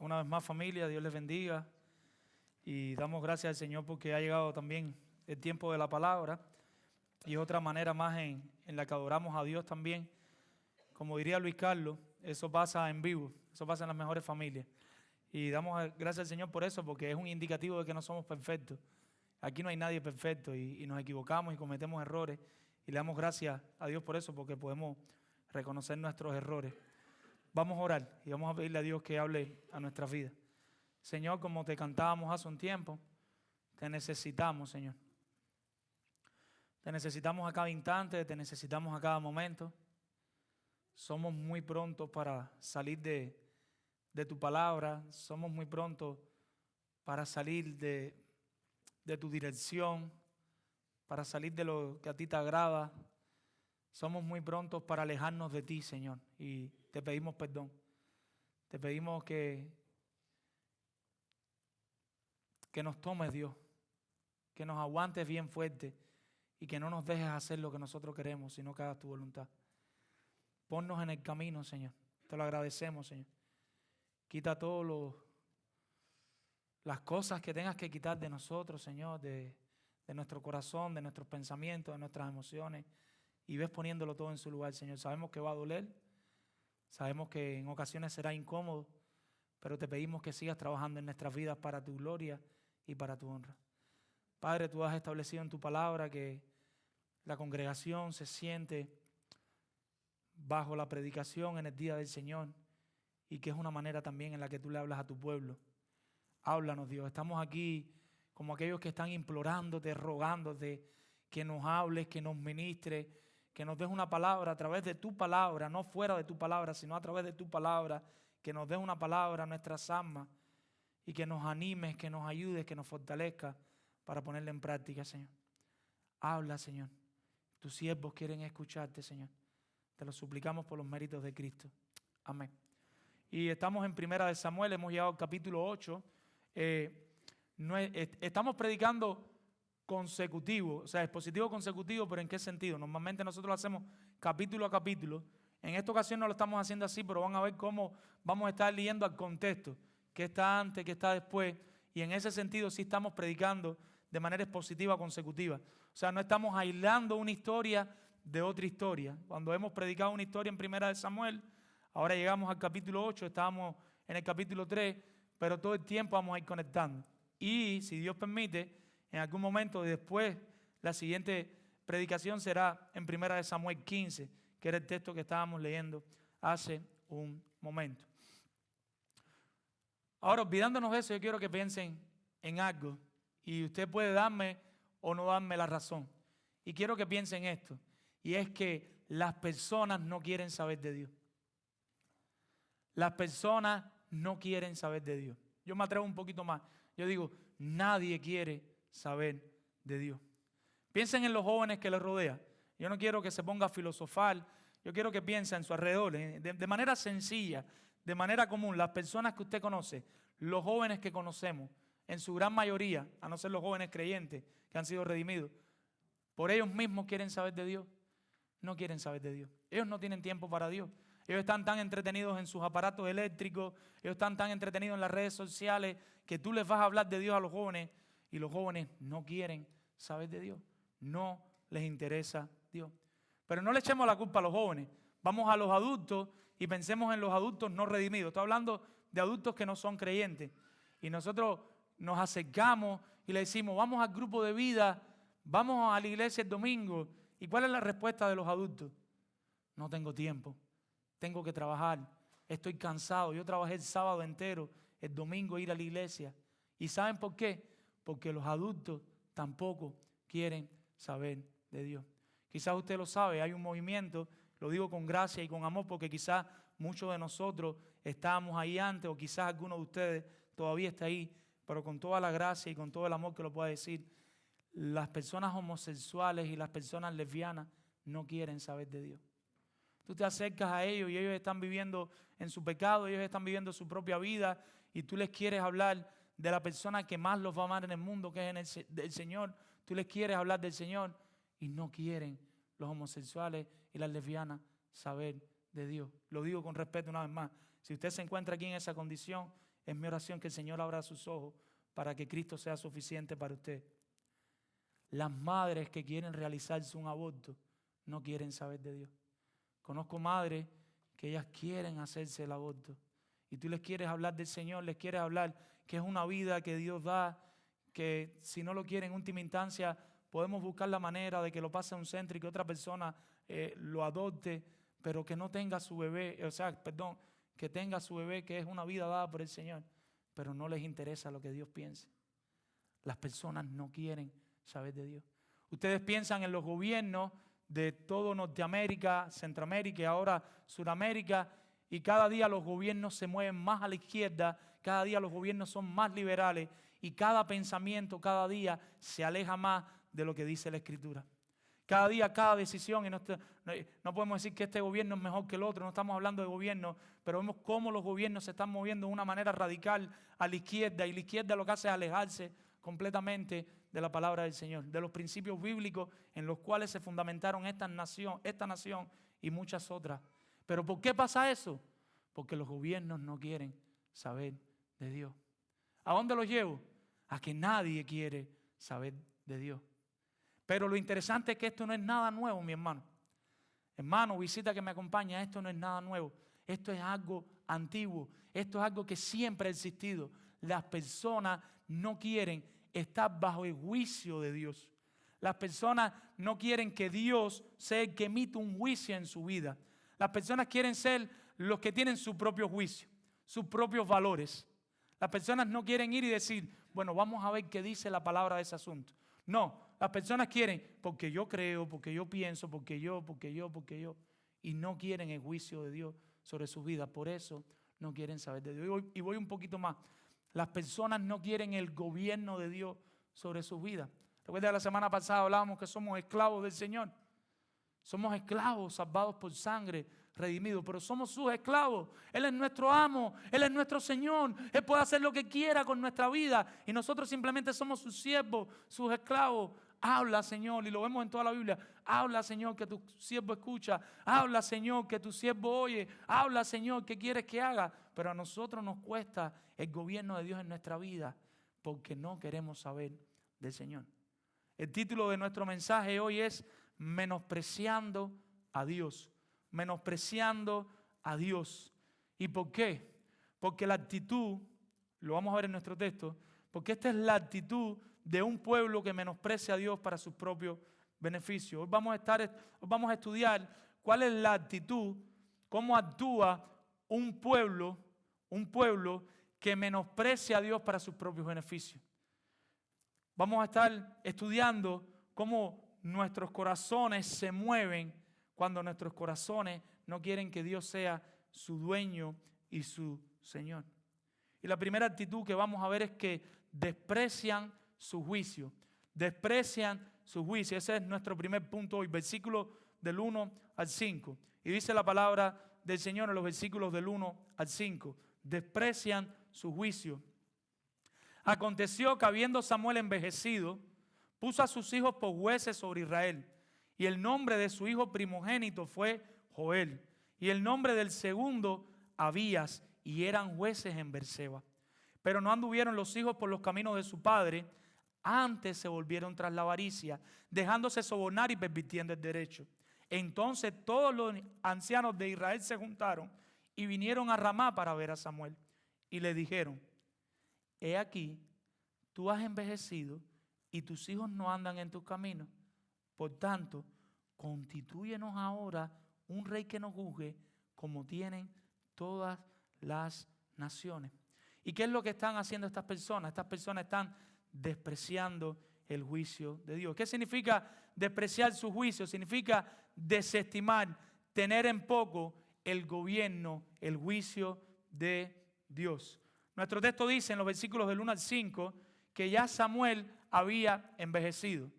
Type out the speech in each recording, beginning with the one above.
Una vez más, familia, Dios les bendiga y damos gracias al Señor porque ha llegado también el tiempo de la palabra y otra manera más en la que adoramos a Dios también. Como diría Luis Carlos, eso pasa en vivo, eso pasa en las mejores familias. Y damos gracias al Señor por eso, porque es un indicativo de que no somos perfectos. Aquí no hay nadie perfecto y nos equivocamos y cometemos errores. Y le damos gracias a Dios por eso, porque podemos reconocer nuestros errores. Vamos a orar y vamos a pedirle a Dios que hable a nuestras vidas. Señor, como te cantábamos hace un tiempo, te necesitamos, Señor. Te necesitamos a cada instante, te necesitamos a cada momento. Somos muy prontos para salir de tu palabra, somos muy prontos para salir de tu dirección, para salir de lo que a ti te agrada. Somos muy prontos para alejarnos de ti, Señor, y te pedimos perdón. Te pedimos que nos tomes, Dios, que nos aguantes bien fuerte y que no nos dejes hacer lo que nosotros queremos, sino que hagas tu voluntad. Ponnos en el camino, Señor. Te lo agradecemos, Señor. Quita todas las cosas que tengas que quitar de nosotros, Señor, de nuestro corazón, de nuestros pensamientos, de nuestras emociones, y ves poniéndolo todo en su lugar, Señor. Sabemos que va a doler, sabemos que en ocasiones será incómodo, pero te pedimos que sigas trabajando en nuestras vidas para tu gloria y para tu honra. Padre, tú has establecido en tu palabra que la congregación se siente bajo la predicación en el día del Señor y que es una manera también en la que tú le hablas a tu pueblo. Háblanos, Dios. Estamos aquí como aquellos que están implorándote, rogándote que nos hables, que nos ministres, que nos des una palabra a través de tu palabra, no fuera de tu palabra, sino a través de tu palabra, que nos des una palabra a nuestras almas y que nos animes, que nos ayudes, que nos fortalezca para ponerla en práctica, Señor. Habla, Señor. Tus siervos quieren escucharte, Señor. Te lo suplicamos por los méritos de Cristo. Amén. Y estamos en Primera de Samuel, hemos llegado al capítulo 8. Estamos predicando consecutivo, o sea, expositivo consecutivo, pero ¿en qué sentido? Normalmente nosotros lo hacemos capítulo a capítulo. En esta ocasión no lo estamos haciendo así, pero van a ver cómo vamos a estar leyendo al contexto, qué está antes, qué está después. Y en ese sentido sí estamos predicando de manera expositiva consecutiva. O sea, no estamos aislando una historia de otra historia. Cuando hemos predicado una historia en Primera de Samuel, ahora llegamos al capítulo 8, estábamos en el capítulo 3, pero todo el tiempo vamos a ir conectando. Y si Dios permite, en algún momento después, la siguiente predicación será en Primera de Samuel 15, que era el texto que estábamos leyendo hace un momento. Ahora, olvidándonos de eso, yo quiero que piensen en algo. Y usted puede darme o no darme la razón. Y quiero que piensen esto. Y es que las personas no quieren saber de Dios. Las personas no quieren saber de Dios. Yo me atrevo un poquito más. Yo digo, nadie quiere saber de Dios. Piensen en los jóvenes que les rodean. Yo no quiero que se ponga a filosofar. Yo quiero que piensen en su alrededor, de manera sencilla, de manera común. Las personas que usted conoce, los jóvenes que conocemos, en su gran mayoría, a no ser los jóvenes creyentes que han sido redimidos, por ellos mismos quieren saber de Dios. No quieren saber de Dios. Ellos no tienen tiempo para Dios. Ellos están tan entretenidos en sus aparatos eléctricos, ellos están tan entretenidos en las redes sociales que tú les vas a hablar de Dios a los jóvenes y los jóvenes no quieren saber de Dios. No les interesa Dios. Pero no le echemos la culpa a los jóvenes. Vamos a los adultos y pensemos en los adultos no redimidos. Estoy hablando de adultos que no son creyentes. Y nosotros nos acercamos y le decimos, vamos al grupo de vida, vamos a la iglesia el domingo. ¿Y cuál es la respuesta de los adultos? No tengo tiempo, tengo que trabajar, estoy cansado. Yo trabajé el sábado entero, el domingo ir a la iglesia. ¿Y saben por qué? Porque los adultos tampoco quieren saber de Dios. Quizás usted lo sabe, hay un movimiento, lo digo con gracia y con amor, porque quizás muchos de nosotros estábamos ahí antes, o quizás alguno de ustedes todavía está ahí, pero con toda la gracia y con todo el amor que lo pueda decir, las personas homosexuales y las personas lesbianas no quieren saber de Dios. Tú te acercas a ellos y ellos están viviendo en su pecado, ellos están viviendo su propia vida y tú les quieres hablar de la persona que más los va a amar en el mundo, que es el Señor. Tú les quieres hablar del Señor y no quieren los homosexuales y las lesbianas saber de Dios. Lo digo con respeto una vez más. Si usted se encuentra aquí en esa condición, Es mi oración que el Señor abra sus ojos para que Cristo sea suficiente para usted. Las madres que quieren realizarse un aborto no quieren saber de Dios. Conozco madres que ellas quieren hacerse el aborto y tú les quieres hablar del Señor, les quieres hablar que es una vida que Dios da, que si no lo quieren en última instancia podemos buscar la manera de que lo pase a un centro y que otra persona lo adopte, pero que no tenga su bebé, que tenga su bebé, que es una vida dada por el Señor, pero no les interesa lo que Dios piense. Las personas no quieren saber de Dios. Ustedes piensan en los gobiernos de todo Norteamérica, Centroamérica y ahora Sudamérica, y cada día los gobiernos se mueven más a la izquierda, cada día los gobiernos son más liberales y cada pensamiento, cada día se aleja más de lo que dice la Escritura. Cada día, cada decisión, y no podemos decir que este gobierno es mejor que el otro, no estamos hablando de gobierno, pero vemos cómo los gobiernos se están moviendo de una manera radical a la izquierda, y la izquierda lo que hace es alejarse completamente de la palabra del Señor, de los principios bíblicos en los cuales se fundamentaron esta nación y muchas otras. ¿Pero por qué pasa eso? Porque los gobiernos no quieren saber de Dios. ¿A dónde los llevo? A que nadie quiere saber de Dios. Pero lo interesante es que esto no es nada nuevo, mi hermano. Hermano, visita que me acompaña, esto no es nada nuevo. Esto es algo antiguo. Esto es algo que siempre ha existido. Las personas no quieren estar bajo el juicio de Dios. Las personas no quieren que Dios sea el que emita un juicio en su vida. Las personas quieren ser los que tienen su propio juicio, sus propios valores. Las personas no quieren ir y decir, bueno, vamos a ver qué dice la palabra de ese asunto. No, las personas quieren porque yo creo, porque yo pienso, porque yo. Y no quieren el juicio de Dios sobre sus vidas. Por eso no quieren saber de Dios. Y voy un poquito más. Las personas no quieren el gobierno de Dios sobre sus vidas. Recuerda, la semana pasada hablábamos que somos esclavos del Señor. Somos esclavos salvados por sangre, redimidos, pero somos sus esclavos. Él es nuestro amo, Él es nuestro Señor. Él puede hacer lo que quiera con nuestra vida y nosotros simplemente somos sus siervos, sus esclavos. Habla, Señor, y lo vemos en toda la Biblia. Habla, Señor, que tu siervo escucha. Habla, Señor, que tu siervo oye. Habla, Señor, ¿qué quieres que haga? Pero a nosotros nos cuesta el gobierno de Dios en nuestra vida porque no queremos saber del Señor. El título de nuestro mensaje hoy es Menospreciando a Dios. Menospreciando a Dios. ¿Y por qué? Porque la actitud, lo vamos a ver en nuestro texto, porque esta es la actitud de un pueblo que menosprecia a Dios para sus propios beneficios. Hoy vamos a estudiar cuál es la actitud, cómo actúa un pueblo que menosprecia a Dios para sus propios beneficios. Vamos a estar estudiando cómo nuestros corazones se mueven cuando nuestros corazones no quieren que Dios sea su dueño y su Señor. Y la primera actitud que vamos a ver es que desprecian su juicio. Desprecian su juicio. Ese es nuestro primer punto hoy, versículos del 1 al 5. Y dice la palabra del Señor en los versículos del 1 al 5. Desprecian su juicio. Aconteció que habiendo Samuel envejecido, puso a sus hijos por jueces sobre Israel. Y el nombre de su hijo primogénito fue Joel. Y el nombre del segundo, Abías. Y eran jueces en Berseba. Pero no anduvieron los hijos por los caminos de su padre, antes se volvieron tras la avaricia, dejándose sobornar y pervirtiendo el derecho. Entonces todos los ancianos de Israel se juntaron y vinieron a Ramá para ver a Samuel. Y le dijeron, he aquí, tú has envejecido y tus hijos no andan en tus caminos. Por tanto, constitúyenos ahora un rey que nos juzgue como tienen todas las naciones. ¿Y qué es lo que están haciendo estas personas? Estas personas están despreciando el juicio de Dios. ¿Qué significa despreciar su juicio? Significa desestimar, tener en poco el gobierno, el juicio de Dios. Nuestro texto dice en los versículos del 1 al 5 que ya Samuel había envejecido.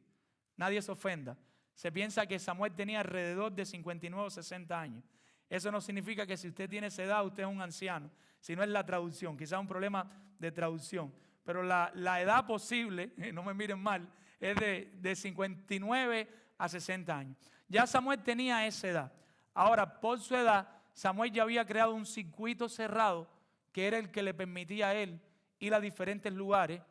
Nadie se ofenda. Se piensa que Samuel tenía alrededor de 59 o 60 años. Eso no significa que si usted tiene esa edad, usted es un anciano, sino es la traducción, quizás un problema de traducción. Pero la edad posible, no me miren mal, es de 59 a 60 años. Ya Samuel tenía esa edad. Ahora, por su edad, Samuel ya había creado un circuito cerrado que era el que le permitía a él ir a diferentes lugares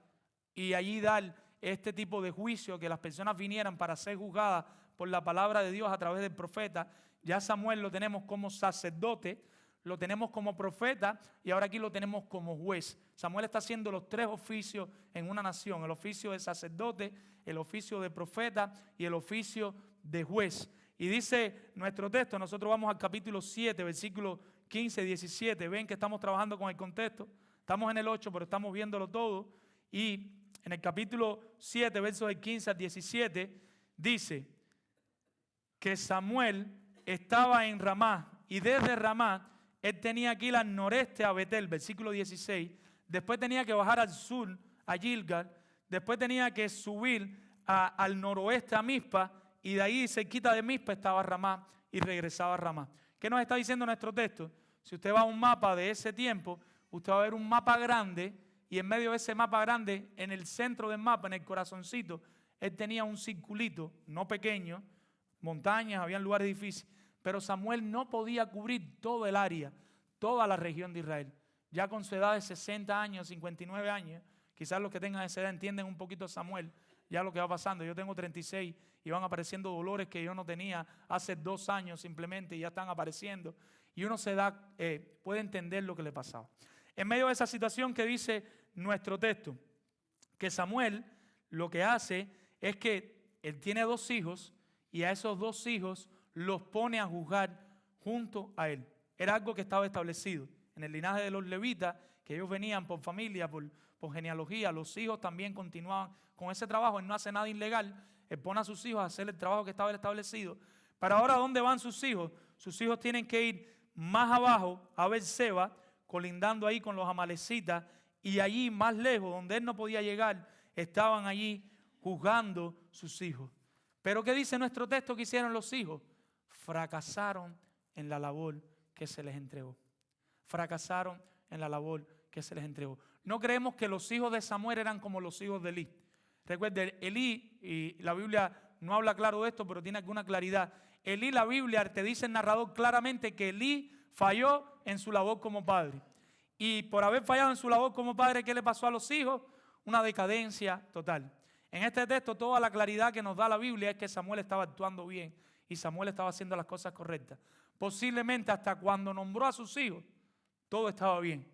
y allí dar este tipo de juicio, que las personas vinieran para ser juzgadas por la palabra de Dios a través del profeta. Ya Samuel lo tenemos como sacerdote, lo tenemos como profeta y ahora aquí lo tenemos como juez. Samuel está haciendo los 3 oficios en una nación: el oficio de sacerdote, el oficio de profeta y el oficio de juez. Y dice nuestro texto, nosotros vamos al capítulo 7, versículos 15 y 17. Ven que estamos trabajando con el contexto. Estamos en el 8, pero estamos viéndolo todo. Y en el capítulo 7, versos del 15 al 17, dice que Samuel estaba en Ramá y desde Ramá él tenía que ir al noreste a Betel, versículo 16. Después tenía que bajar al sur a Gilgal. Después tenía que subir al noroeste a Mizpa. Y de ahí, cerquita de Mizpa, estaba Ramá y regresaba a Ramá. ¿Qué nos está diciendo nuestro texto? Si usted va a un mapa de ese tiempo, usted va a ver un mapa grande y en medio de ese mapa grande, en el centro del mapa, en el corazoncito, él tenía un circulito, no pequeño, montañas, había lugares difíciles, pero Samuel no podía cubrir todo el área, toda la región de Israel. Ya con su edad de 60 años, 59 años, quizás los que tengan esa edad entienden un poquito a Samuel, ya lo que va pasando. Yo tengo 36 y van apareciendo dolores que yo no tenía hace 2 años simplemente y ya están apareciendo. Y uno puede entender lo que le pasaba. En medio de esa situación que dice nuestro texto, que Samuel lo que hace es que él tiene 2 hijos y a esos 2 hijos los pone a juzgar junto a él. Era algo que estaba establecido en el linaje de los levitas, que ellos venían por familia, por genealogía. Los hijos también continuaban con ese trabajo. Él no hace nada ilegal, él pone a sus hijos a hacer el trabajo que estaba establecido. Pero ahora, ¿dónde van sus hijos? Sus hijos tienen que ir más abajo a Beerseba, colindando ahí con los amalecitas, y allí más lejos, donde él no podía llegar, estaban allí juzgando sus hijos. Pero ¿qué dice nuestro texto que hicieron los hijos? Fracasaron en la labor que se les entregó. Fracasaron en la labor que se les entregó. No creemos que los hijos de Samuel eran como los hijos de Elí. Recuerden, Elí, y la Biblia no habla claro de esto, pero tiene alguna claridad. Elí, la Biblia te dice el narrador claramente que Elí falló en su labor como padre. Y por haber fallado en su labor como padre, ¿qué le pasó a los hijos? Una decadencia total. En este texto, toda la claridad que nos da la Biblia es que Samuel estaba actuando bien y Samuel estaba haciendo las cosas correctas. Posiblemente hasta cuando nombró a sus hijos, todo estaba bien.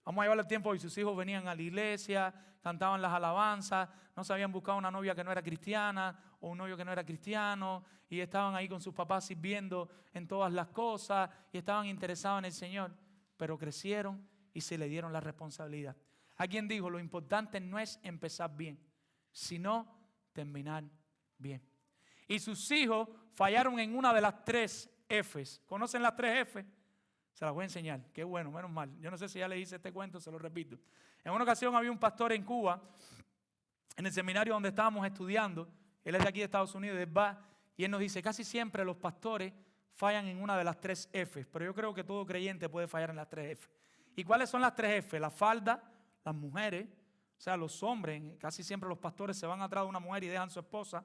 Vamos a llevar el tiempo y sus hijos venían a la iglesia, cantaban las alabanzas, no se habían buscado una novia que no era cristiana o un novio que no era cristiano y estaban ahí con sus papás sirviendo en todas las cosas y estaban interesados en el Señor, pero crecieron y se le dieron la responsabilidad. Alguien dijo, lo importante no es empezar bien, sino terminar bien. Y sus hijos fallaron en una de las 3 Fs. ¿Conocen las 3 F? Se las voy a enseñar. Qué bueno, menos mal. Yo no sé si ya le hice este cuento, se lo repito. En una ocasión había un pastor en Cuba, en el seminario donde estábamos estudiando. Él es de aquí de Estados Unidos, de Edba, y él nos dice, casi siempre los pastores fallan en una de las 3 Fs, pero yo creo que todo creyente puede fallar en las 3 F. ¿Y cuáles son las 3 F? La falda, las mujeres, o sea, los hombres, casi siempre los pastores se van atrás de una mujer y dejan a su esposa.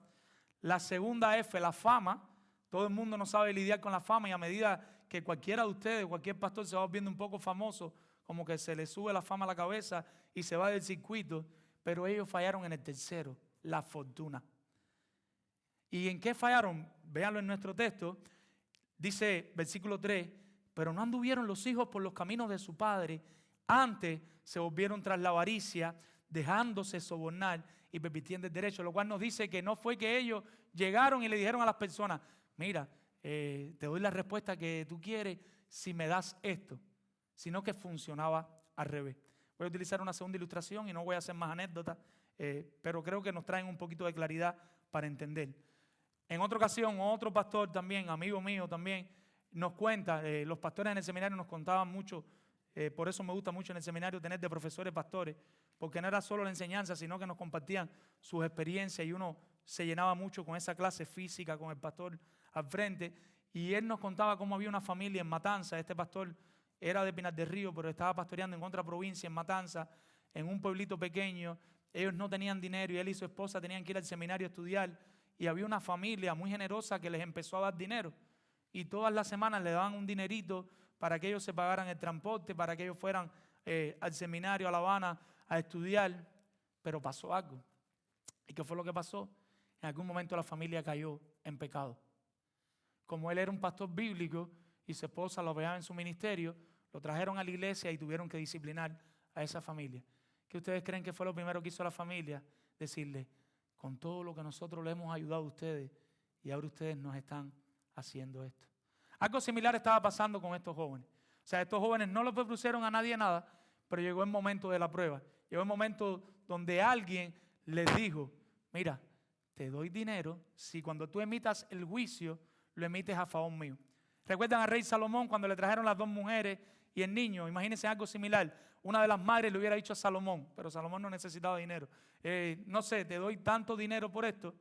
La segunda F, la fama. Todo el mundo no sabe lidiar con la fama y a medida que cualquiera de ustedes, cualquier pastor se va viendo un poco famoso, como que se le sube la fama a la cabeza y se va del circuito, pero ellos fallaron en el tercero, la fortuna. ¿Y en qué fallaron? Véanlo en nuestro texto, dice versículo 3, pero no anduvieron los hijos por los caminos de su padre, antes se volvieron tras la avaricia, dejándose sobornar y pervirtiendo el derecho, lo cual nos dice que no fue que ellos llegaron y le dijeron a las personas, mira, te doy la respuesta que tú quieres si me das esto, sino que funcionaba al revés. Voy a utilizar una segunda ilustración y no voy a hacer más anécdotas, pero creo que nos traen un poquito de claridad para entender. En otra ocasión, otro pastor también, amigo mío también, nos cuenta, los pastores en el seminario nos contaban mucho, por eso me gusta mucho en el seminario tener de profesores pastores, porque no era solo la enseñanza, sino que nos compartían sus experiencias y uno se llenaba mucho con esa clase física, con el pastor al frente, y él nos contaba cómo había una familia en Matanza. Este pastor era de Pinar del Río, pero estaba pastoreando en otra provincia, en Matanza, en un pueblito pequeño. Ellos no tenían dinero y él y su esposa tenían que ir al seminario a estudiar, y había una familia muy generosa que les empezó a dar dinero, y todas las semanas le daban un dinerito para que ellos se pagaran el transporte, para que ellos fueran al seminario, a La Habana, a estudiar, pero pasó algo. ¿Y qué fue lo que pasó? En algún momento la familia cayó en pecado. Como él era un pastor bíblico y su esposa lo apoyaba en su ministerio, lo trajeron a la iglesia y tuvieron que disciplinar a esa familia. ¿Qué ustedes creen que fue lo primero que hizo la familia? Decirle, con todo lo que nosotros les hemos ayudado a ustedes y ahora ustedes nos están haciendo esto. Algo similar estaba pasando con estos jóvenes. O sea, estos jóvenes no le propusieron a nadie nada, pero llegó el momento de la prueba. Llegó el momento donde alguien les dijo, mira, te doy dinero si cuando tú emitas el juicio, lo emites a favor mío. ¿Recuerdan al rey Salomón cuando le trajeron las dos mujeres y el niño? Imagínense algo similar. Una de las madres le hubiera dicho a Salomón, pero Salomón no necesitaba dinero. No sé, te doy tanto dinero por esto.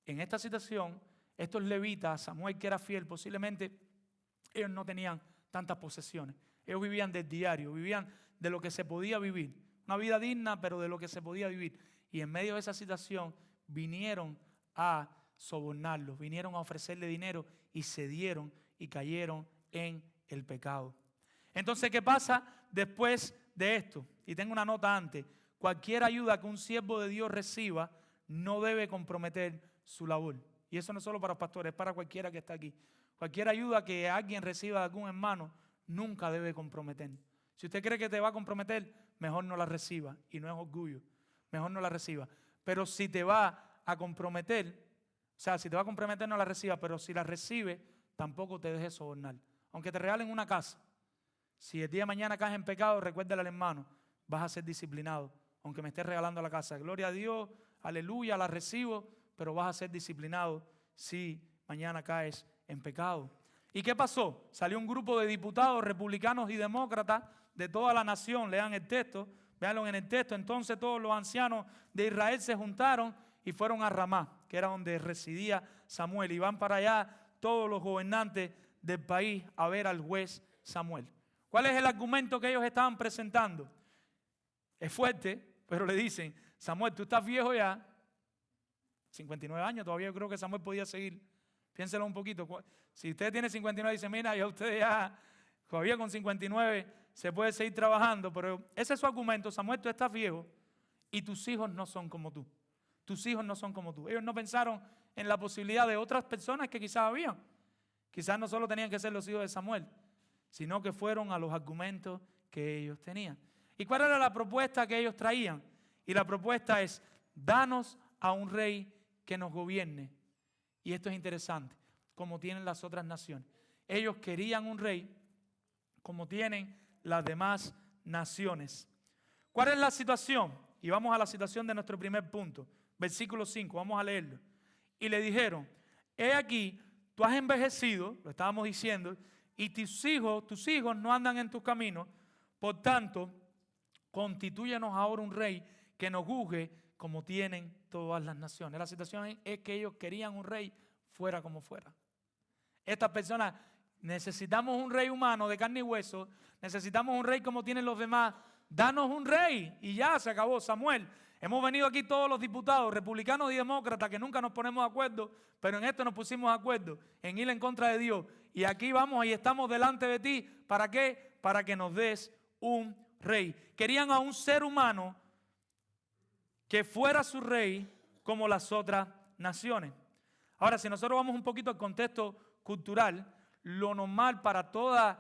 En esta situación, estos levitas, Samuel que era fiel, posiblemente ellos no tenían tantas posesiones. Ellos vivían del diario, vivían de lo que se podía vivir. Una vida digna, pero de lo que se podía vivir. Y en medio de esa situación vinieron a sobornarlos, vinieron a ofrecerle dinero y cedieron y cayeron en el pecado. Entonces, ¿qué pasa después de esto? Y tengo una nota antes. Cualquier ayuda que un siervo de Dios reciba no debe comprometer su labor. Y eso no es solo para los pastores, es para cualquiera que está aquí. Cualquier ayuda que alguien reciba de algún hermano nunca debe comprometer. Si usted cree que te va a comprometer, mejor no la reciba. Y no es orgullo, mejor no la reciba. Pero si te va a comprometer, o sea, si te va a comprometer no la reciba, pero si la recibe, tampoco te dejes sobornar. Aunque te regalen una casa, si el día de mañana caes en pecado, recuérdale al hermano, vas a ser disciplinado, aunque me estés regalando la casa. Gloria a Dios, aleluya, la recibo, pero vas a ser disciplinado si mañana caes en pecado. ¿Y qué pasó? Salió un grupo de diputados republicanos y demócratas de toda la nación. Lean el texto, véanlo en el texto. Entonces todos los ancianos de Israel se juntaron y fueron a Ramá, que era donde residía Samuel. Y van para allá todos los gobernantes del país a ver al juez Samuel. ¿Cuál es el argumento que ellos estaban presentando? Es fuerte, pero le dicen, Samuel, tú estás viejo ya, 59 años, todavía yo creo que Samuel podía seguir. Piénselo un poquito. Si usted tiene 59, dice, mira, ya usted ya, todavía con 59 se puede seguir trabajando, pero ese es su argumento. Samuel, tú estás viejo y tus hijos no son como tú. Tus hijos no son como tú. Ellos no pensaron en la posibilidad de otras personas que quizás habían. Quizás no solo tenían que ser los hijos de Samuel, sino que fueron a los argumentos que ellos tenían. ¿Y cuál era la propuesta que ellos traían? Y la propuesta es, danos a un rey que nos gobierne. Y esto es interesante, como tienen las otras naciones. Ellos querían un rey como tienen las demás naciones. ¿Cuál es la situación? Y vamos a la situación de nuestro primer punto, versículo 5, vamos a leerlo. Y le dijeron, he aquí, tú has envejecido, lo estábamos diciendo, y tus hijos no andan en tus caminos, por tanto, constitúyenos ahora un rey que nos juzgue como tienen todas las naciones. La situación es que ellos querían un rey fuera como fuera. Estas personas, necesitamos un rey humano de carne y hueso, necesitamos un rey como tienen los demás, danos un rey y ya se acabó. Samuel, hemos venido aquí todos los diputados, republicanos y demócratas, que nunca nos ponemos de acuerdo, pero en esto nos pusimos de acuerdo, en ir en contra de Dios. Y aquí vamos y estamos delante de ti. ¿Para qué? Para que nos des un rey. Querían a un ser humano que fuera su rey como las otras naciones. Ahora, si nosotros vamos un poquito al contexto cultural, lo normal para todos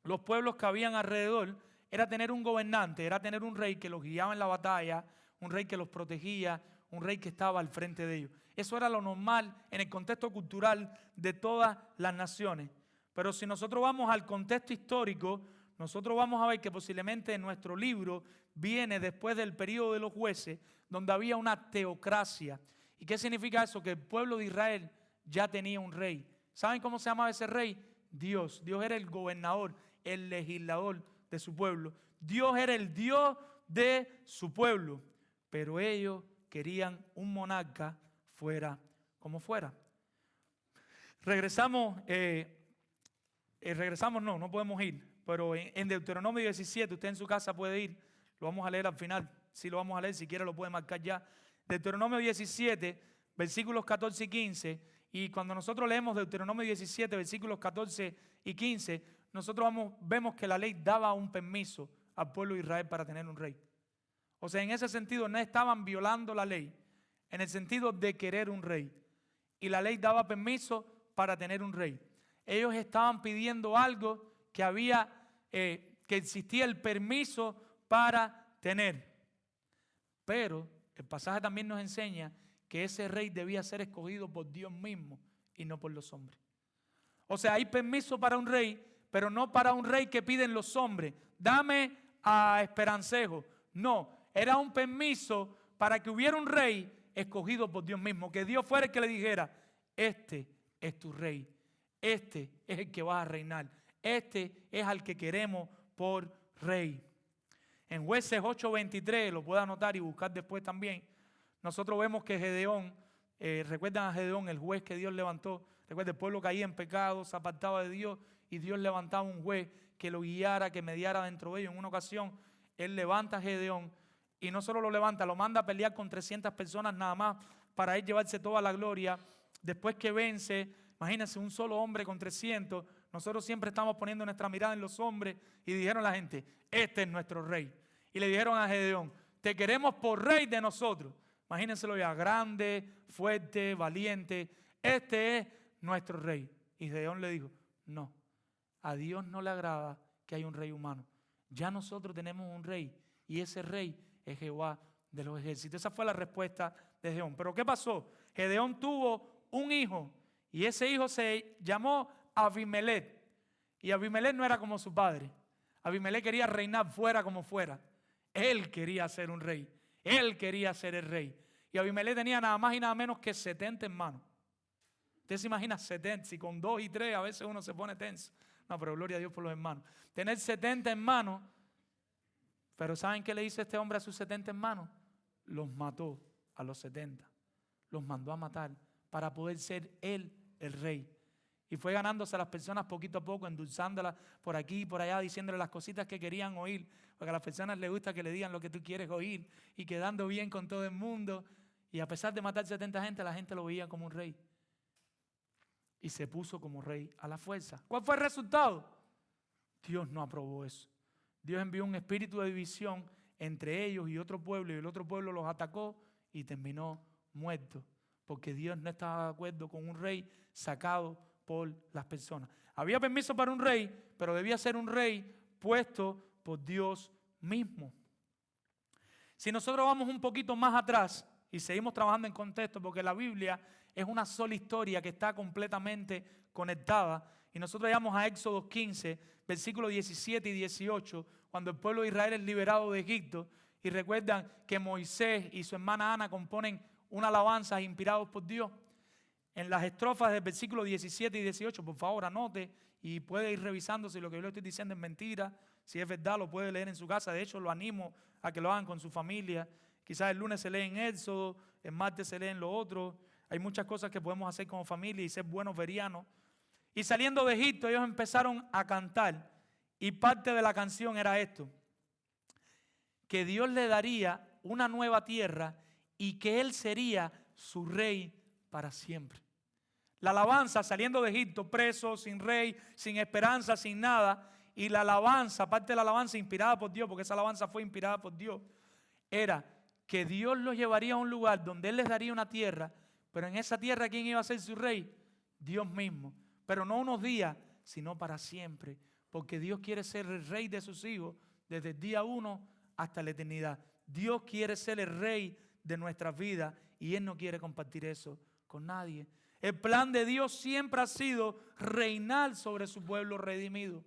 los pueblos que habían alrededor era tener un gobernante, era tener un rey que los guiaba en la batalla, un rey que los protegía, un rey que estaba al frente de ellos. Eso era lo normal en el contexto cultural de todas las naciones. Pero si nosotros vamos al contexto histórico, nosotros vamos a ver que posiblemente nuestro libro viene después del periodo de los jueces, donde había una teocracia. ¿Y qué significa eso? Que el pueblo de Israel ya tenía un rey. ¿Saben cómo se llamaba ese rey? Dios. Dios era el gobernador, el legislador de su pueblo. Dios era el Dios de su pueblo. Pero ellos querían un monarca fuera como fuera. Regresamos, no podemos ir. Pero en Deuteronomio 17, usted en su casa puede ir, lo vamos a leer al final, sí lo vamos a leer, si quiere lo puede marcar ya. Deuteronomio 17, versículos 14 y 15, Y cuando nosotros leemos Deuteronomio 17, versículos 14 y 15, nosotros vemos que la ley daba un permiso al pueblo de Israel para tener un rey. O sea, en ese sentido no estaban violando la ley, en el sentido de querer un rey. Y la ley daba permiso para tener un rey. Ellos estaban pidiendo algo que que existía el permiso para tener. Pero el pasaje también nos enseña que ese rey debía ser escogido por Dios mismo y no por los hombres. O sea, hay permiso para un rey, pero no para un rey que piden los hombres. Dame a Esperancejo. No, era un permiso para que hubiera un rey escogido por Dios mismo. Que Dios fuera el que le dijera, este es tu rey. Este es el que va a reinar. Este es al que queremos por rey. En Jueces 8:23, lo puede anotar y buscar después también, nosotros vemos que Gedeón, recuerdan a Gedeón, el juez que Dios levantó. Recuerden, el pueblo caía en pecado, se apartaba de Dios y Dios levantaba un juez que lo guiara, que mediara dentro de ellos. En una ocasión, él levanta a Gedeón y no solo lo levanta, lo manda a pelear con 300 personas nada más para él llevarse toda la gloria. Después que vence, imagínense, un solo hombre con 300. Nosotros siempre estamos poniendo nuestra mirada en los hombres y dijeron a la gente, este es nuestro rey. Y le dijeron a Gedeón, te queremos por rey de nosotros. Imagínenselo ya, grande, fuerte, valiente. Este es nuestro rey. Y Gedeón le dijo, no, a Dios no le agrada que haya un rey humano. Ya nosotros tenemos un rey y ese rey es Jehová de los ejércitos. Esa fue la respuesta de Gedeón. Pero ¿qué pasó? Gedeón tuvo un hijo y ese hijo se llamó Abimelech. Y Abimelech no era como su padre. Abimelech quería reinar fuera como fuera. Él quería ser un rey. Él quería ser el rey. Y Abimelech tenía nada más y nada menos que 70 hermanos. Usted se imagina 70, si con 2 y 3 a veces uno se pone tenso. No, pero gloria a Dios por los hermanos. Tener 70 hermanos, pero ¿saben qué le hizo este hombre a sus 70 hermanos? Los mató a los 70. Los mandó a matar para poder ser él el rey. Y fue ganándose a las personas poquito a poco, endulzándolas por aquí y por allá, diciéndole las cositas que querían oír. Porque a las personas les gusta que le digan lo que tú quieres oír y quedando bien con todo el mundo. Y a pesar de matar 70 gente, la gente lo veía como un rey. Y se puso como rey a la fuerza. ¿Cuál fue el resultado? Dios no aprobó eso. Dios envió un espíritu de división entre ellos y otro pueblo, y el otro pueblo los atacó y terminó muerto. Porque Dios no estaba de acuerdo con un rey sacado por las personas. Había permiso para un rey, pero debía ser un rey puesto por Dios mismo. Si nosotros vamos un poquito más atrás y seguimos trabajando en contexto, porque la Biblia es una sola historia que está completamente conectada, y nosotros llegamos a Éxodo 15, versículos 17 y 18, cuando el pueblo de Israel es liberado de Egipto, y recuerdan que Moisés y su hermana Ana componen una alabanza inspirados por Dios. En las estrofas del versículo 17 y 18, por favor anote y puede ir revisando si lo que yo le estoy diciendo es mentira. Si es verdad, lo puede leer en su casa. De hecho, lo animo a que lo hagan con su familia. Quizás el lunes se lee en Éxodo, el martes se lee en lo otro. Hay muchas cosas que podemos hacer como familia y ser buenos verianos. Y saliendo de Egipto, ellos empezaron a cantar. Y parte de la canción era esto: que Dios le daría una nueva tierra y que Él sería su rey para siempre. La alabanza, saliendo de Egipto, preso, sin rey, sin esperanza, sin nada. Y la alabanza, parte de la alabanza inspirada por Dios, porque esa alabanza fue inspirada por Dios, era que Dios los llevaría a un lugar donde Él les daría una tierra, pero en esa tierra, ¿quién iba a ser su rey? Dios mismo. Pero no unos días, sino para siempre. Porque Dios quiere ser el rey de sus hijos desde el día 1 hasta la eternidad. Dios quiere ser el rey de nuestras vidas y Él no quiere compartir eso con nadie. El plan de Dios siempre ha sido reinar sobre su pueblo redimido.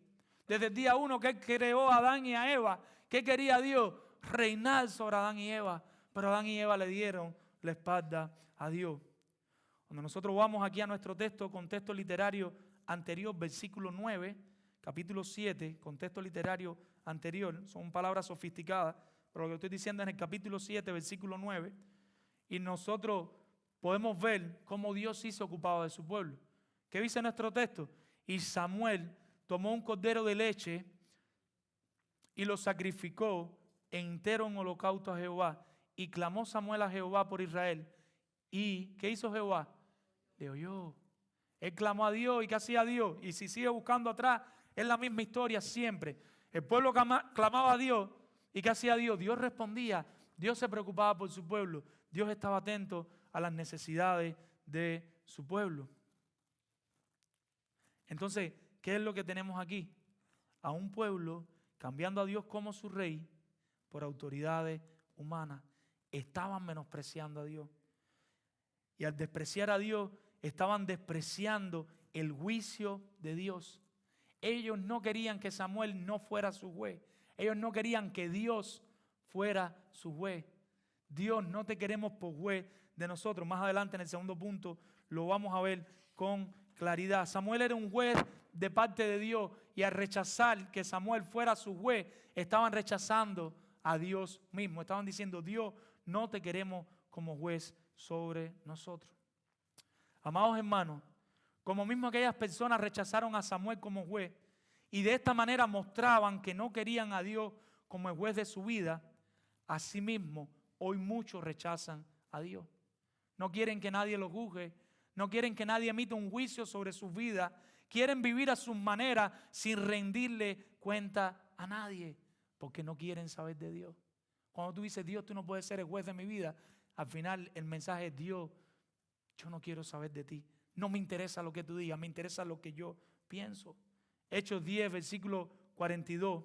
Desde el día 1 que Él creó a Adán y a Eva, ¿qué quería Dios? Reinar sobre Adán y Eva. Pero Adán y Eva le dieron la espalda a Dios. Cuando nosotros vamos aquí a nuestro texto, contexto literario anterior, versículo 9, capítulo 7, contexto literario anterior, son palabras sofisticadas, pero lo que estoy diciendo es en el capítulo 7, versículo 9, y nosotros podemos ver cómo Dios sí se ocupaba de su pueblo. ¿Qué dice nuestro texto? Y Samuel tomó un cordero de leche y lo sacrificó entero en holocausto a Jehová. Y clamó Samuel a Jehová por Israel. ¿Y qué hizo Jehová? le oyó. Él clamó a Dios. ¿Y qué hacía Dios? Y si sigue buscando atrás, es la misma historia siempre. El pueblo clamaba a Dios. ¿Y qué hacía Dios? Dios respondía. Dios se preocupaba por su pueblo. Dios estaba atento a las necesidades de su pueblo. Entonces, ¿qué es lo que tenemos aquí? A un pueblo cambiando a Dios como su rey por autoridades humanas. Estaban menospreciando a Dios. Y al despreciar a Dios, estaban despreciando el juicio de Dios. Ellos no querían que Samuel no fuera su juez. Ellos no querían que Dios fuera su juez. Dios, no te queremos por juez de nosotros. Más adelante en el segundo punto lo vamos a ver con claridad. Samuel era un juez de parte de Dios y al rechazar que Samuel fuera su juez, estaban rechazando a Dios mismo. Estaban diciendo, Dios, no te queremos como juez sobre nosotros. Amados hermanos, como mismo aquellas personas rechazaron a Samuel como juez y de esta manera mostraban que no querían a Dios como el juez de su vida, asimismo hoy muchos rechazan a Dios. No quieren que nadie los juzgue, no quieren que nadie emita un juicio sobre sus vidas, quieren vivir a sus maneras sin rendirle cuenta a nadie, porque no quieren saber de Dios. Cuando tú dices, Dios, tú no puedes ser el juez de mi vida, al final el mensaje es, Dios, yo no quiero saber de ti. No me interesa lo que tú digas, me interesa lo que yo pienso. Hechos 10, versículo 42.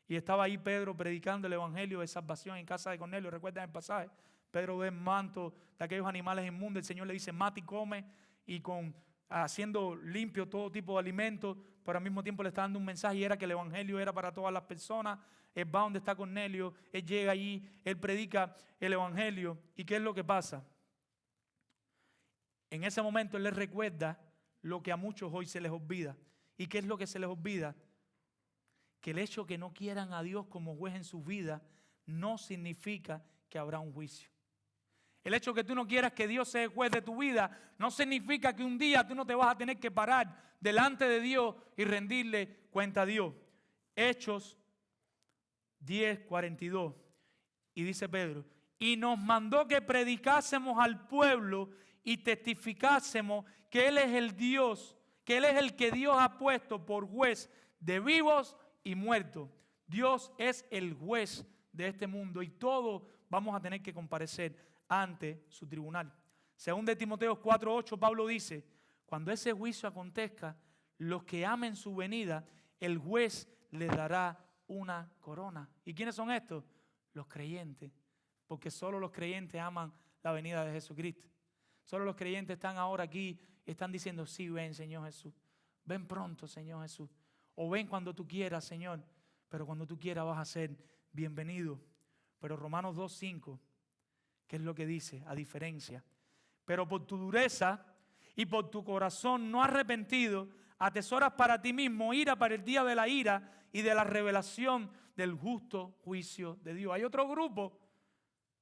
Y estaba ahí Pedro predicando el evangelio de salvación en casa de Cornelio. ¿Recuerdan el pasaje? Pedro ve el manto de aquellos animales inmundos. El Señor le dice, mata y come. Y haciendo limpio todo tipo de alimentos. Pero al mismo tiempo le está dando un mensaje y era que el evangelio era para todas las personas. Él va donde está Cornelio. Él llega allí. Él predica el evangelio. ¿Y qué es lo que pasa? En ese momento Él les recuerda lo que a muchos hoy se les olvida. ¿Y qué es lo que se les olvida? Que el hecho que no quieran a Dios como juez en sus vidas no significa que habrá un juicio. El hecho que tú no quieras que Dios sea el juez de tu vida no significa que un día tú no te vas a tener que parar delante de Dios y rendirle cuenta a Dios. Hechos 10:42. Y dice Pedro, y nos mandó que predicásemos al pueblo y testificásemos que Él es el Dios, que Él es el que Dios ha puesto por juez de vivos y muertos. Dios es el juez de este mundo y todos vamos a tener que comparecer ante su tribunal. Según de Timoteo 4:8, Pablo dice, cuando ese juicio acontezca, los que amen su venida, el juez les dará una corona. ¿Y quiénes son estos? Los creyentes, porque solo los creyentes aman la venida de Jesucristo. Solo los creyentes están ahora aquí, están diciendo, sí, ven Señor Jesús, ven pronto Señor Jesús, o ven cuando tú quieras Señor, pero cuando tú quieras vas a ser bienvenido. Pero Romanos 2:5, ¿qué es lo que dice? A diferencia, pero por tu dureza y por tu corazón no arrepentido, atesoras para ti mismo ira para el día de la ira y de la revelación del justo juicio de Dios. Hay otro grupo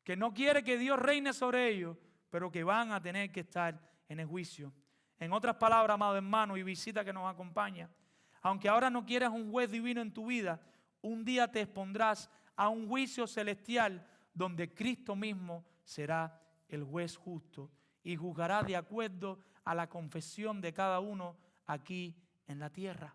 que no quiere que Dios reine sobre ellos, pero que van a tener que estar en el juicio. En otras palabras, amado hermano y visita que nos acompaña, aunque ahora no quieras un juez divino en tu vida, un día te expondrás a un juicio celestial donde Cristo mismo será el juez justo y juzgará de acuerdo a la confesión de cada uno aquí en la tierra.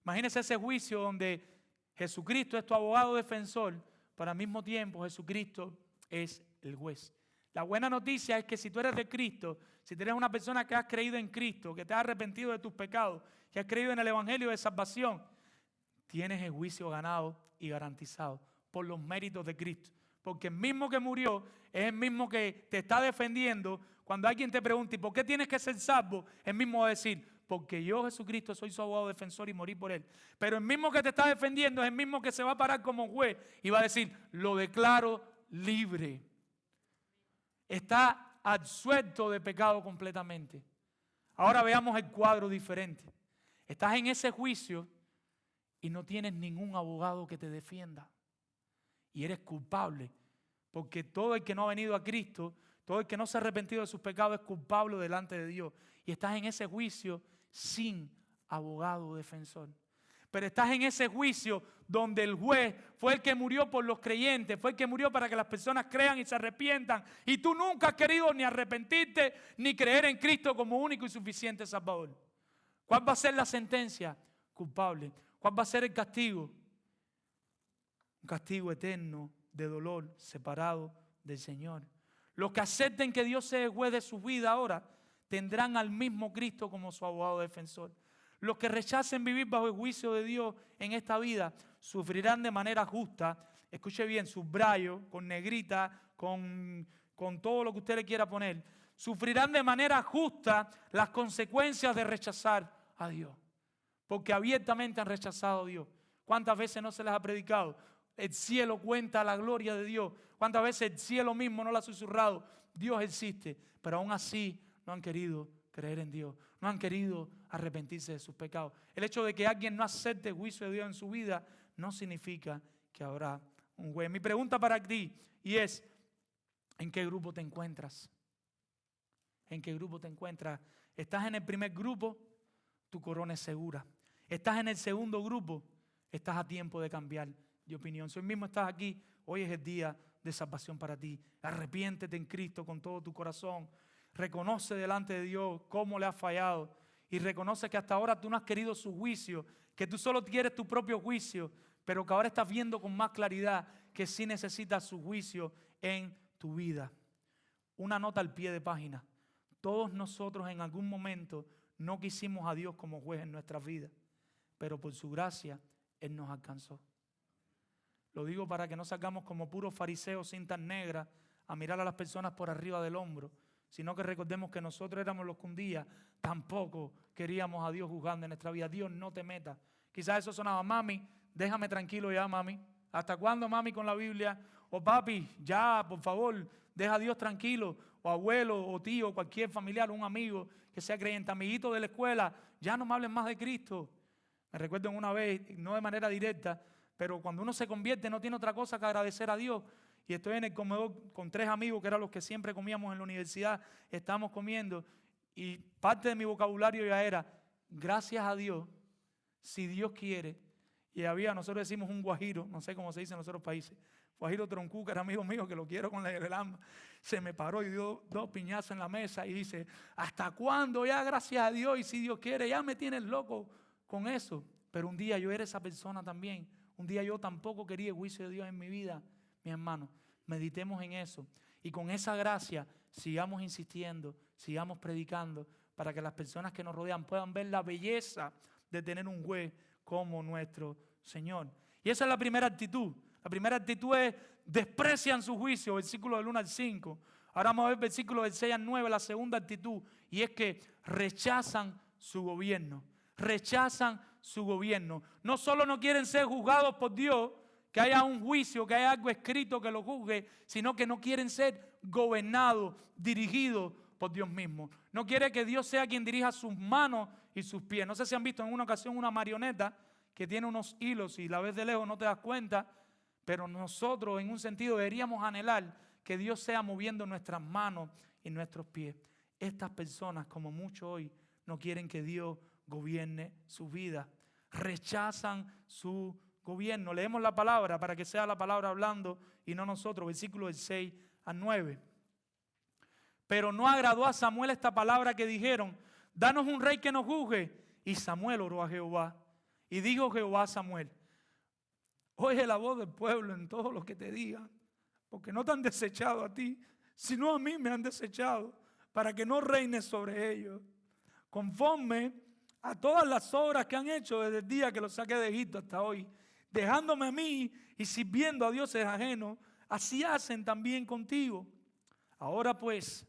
Imagínese ese juicio donde Jesucristo es tu abogado defensor, pero al mismo tiempo Jesucristo es el juez. La buena noticia es que si tú eres de Cristo, si tú eres una persona que has creído en Cristo, que te has arrepentido de tus pecados, que has creído en el evangelio de salvación, tienes el juicio ganado y garantizado por los méritos de Cristo. Porque el mismo que murió es el mismo que te está defendiendo. Cuando alguien te pregunte, ¿y por qué tienes que ser salvo? El mismo va a decir, porque yo, Jesucristo, soy su abogado defensor y morí por él. Pero el mismo que te está defendiendo es el mismo que se va a parar como juez y va a decir, lo declaro libre. Está absuelto de pecado completamente. Ahora veamos el cuadro diferente. Estás en ese juicio y no tienes ningún abogado que te defienda. Y eres culpable, porque todo el que no ha venido a Cristo, todo el que no se ha arrepentido de sus pecados es culpable delante de Dios. Y estás en ese juicio sin abogado defensor. pero estás en ese juicio donde el juez fue el que murió por los creyentes, fue el que murió para que las personas crean y se arrepientan, y tú nunca has querido ni arrepentirte ni creer en Cristo como único y suficiente Salvador. ¿Cuál va a ser la sentencia? Culpable. ¿Cuál va a ser el castigo? Un castigo eterno de dolor, separado del Señor. Los que acepten que Dios sea el juez de su vida ahora tendrán al mismo Cristo como su abogado defensor. Los que rechacen vivir bajo el juicio de Dios en esta vida sufrirán de manera justa. Escuche bien, subrayo, con negrita, con todo lo que usted le quiera poner. Sufrirán de manera justa las consecuencias de rechazar a Dios. Porque abiertamente han rechazado a Dios. ¿Cuántas veces no se les ha predicado? El cielo cuenta la gloria de Dios. ¿Cuántas veces el cielo mismo no le ha susurrado? Dios existe, pero aún así no han querido creer en Dios. No han querido arrepentirse de sus pecados. El hecho de que alguien no acepte el juicio de Dios en su vida no significa que habrá un juez. Mi pregunta para ti y es, ¿en qué grupo te encuentras? ¿En qué grupo te encuentras? ¿Estás en el primer grupo? Tu corona es segura. ¿Estás en el segundo grupo? Estás a tiempo de cambiar de opinión. Si hoy mismo estás aquí, hoy es el día de salvación para ti. Arrepiéntete en Cristo con todo tu corazón. Reconoce delante de Dios cómo le has fallado y reconoce que hasta ahora tú no has querido su juicio, que tú solo quieres tu propio juicio, pero que ahora estás viendo con más claridad que sí necesitas su juicio en tu vida. Una nota al pie de página. Todos nosotros en algún momento no quisimos a Dios como juez en nuestras vidas, pero por su gracia Él nos alcanzó. Lo digo para que no salgamos como puros fariseos cintas negras a mirar a las personas por arriba del hombro, sino que recordemos que nosotros éramos los que un día tampoco queríamos a Dios juzgando en nuestra vida. Dios, no te metas. Quizás eso sonaba, mami, déjame tranquilo ya, mami. ¿Hasta cuándo, mami, con la Biblia? O papi, ya, por favor, deja a Dios tranquilo. O abuelo, o tío, cualquier familiar, un amigo que sea creyente, amiguito de la escuela, ya no me hablen más de Cristo. Me recuerdo una vez, no de manera directa, pero cuando uno se convierte no tiene otra cosa que agradecer a Dios. Y estoy en el comedor con 3 amigos que eran los que siempre comíamos en la universidad, estábamos comiendo y parte de mi vocabulario ya era, gracias a Dios, si Dios quiere. Y nosotros decimos un guajiro, no sé cómo se dice en los otros países, guajiro Troncú, que era amigo mío, que lo quiero con el alma, se me paró y dio 2 piñazos en la mesa y dice, ¿hasta cuándo ya gracias a Dios? Y si Dios quiere, ya me tienes loco con eso. Pero un día yo era esa persona también. Un día yo tampoco quería el juicio de Dios en mi vida. Mi hermano, meditemos en eso y con esa gracia sigamos insistiendo, sigamos predicando para que las personas que nos rodean puedan ver la belleza de tener un juez como nuestro Señor. Y esa es la primera actitud. La primera actitud es desprecian su juicio, versículo del 1 al 5. Ahora vamos a ver versículo del 6 al 9, la segunda actitud, y es que rechazan su gobierno. Rechazan su gobierno. No solo no quieren ser juzgados por Dios, que haya un juicio, que haya algo escrito que lo juzgue, sino que no quieren ser gobernados, dirigidos por Dios mismo. No quiere que Dios sea quien dirija sus manos y sus pies. No sé si han visto en una ocasión una marioneta que tiene unos hilos y la ves de lejos no te das cuenta, pero nosotros en un sentido deberíamos anhelar que Dios sea moviendo nuestras manos y nuestros pies. Estas personas, como muchos hoy, no quieren que Dios gobierne su vida. Rechazan su gobierno. Leemos la palabra para que sea la palabra hablando y no nosotros. Versículos del 6 al 9. Pero no agradó a Samuel esta palabra que dijeron, danos un rey que nos juzgue. Y Samuel oró a Jehová. Y dijo Jehová a Samuel, oye la voz del pueblo en todo lo que te digan, porque no te han desechado a ti, sino a mí me han desechado, para que no reines sobre ellos, conforme a todas las obras que han hecho desde el día que los saqué de Egipto hasta hoy, dejándome a mí y sirviendo a dioses ajenos, así hacen también contigo. Ahora pues,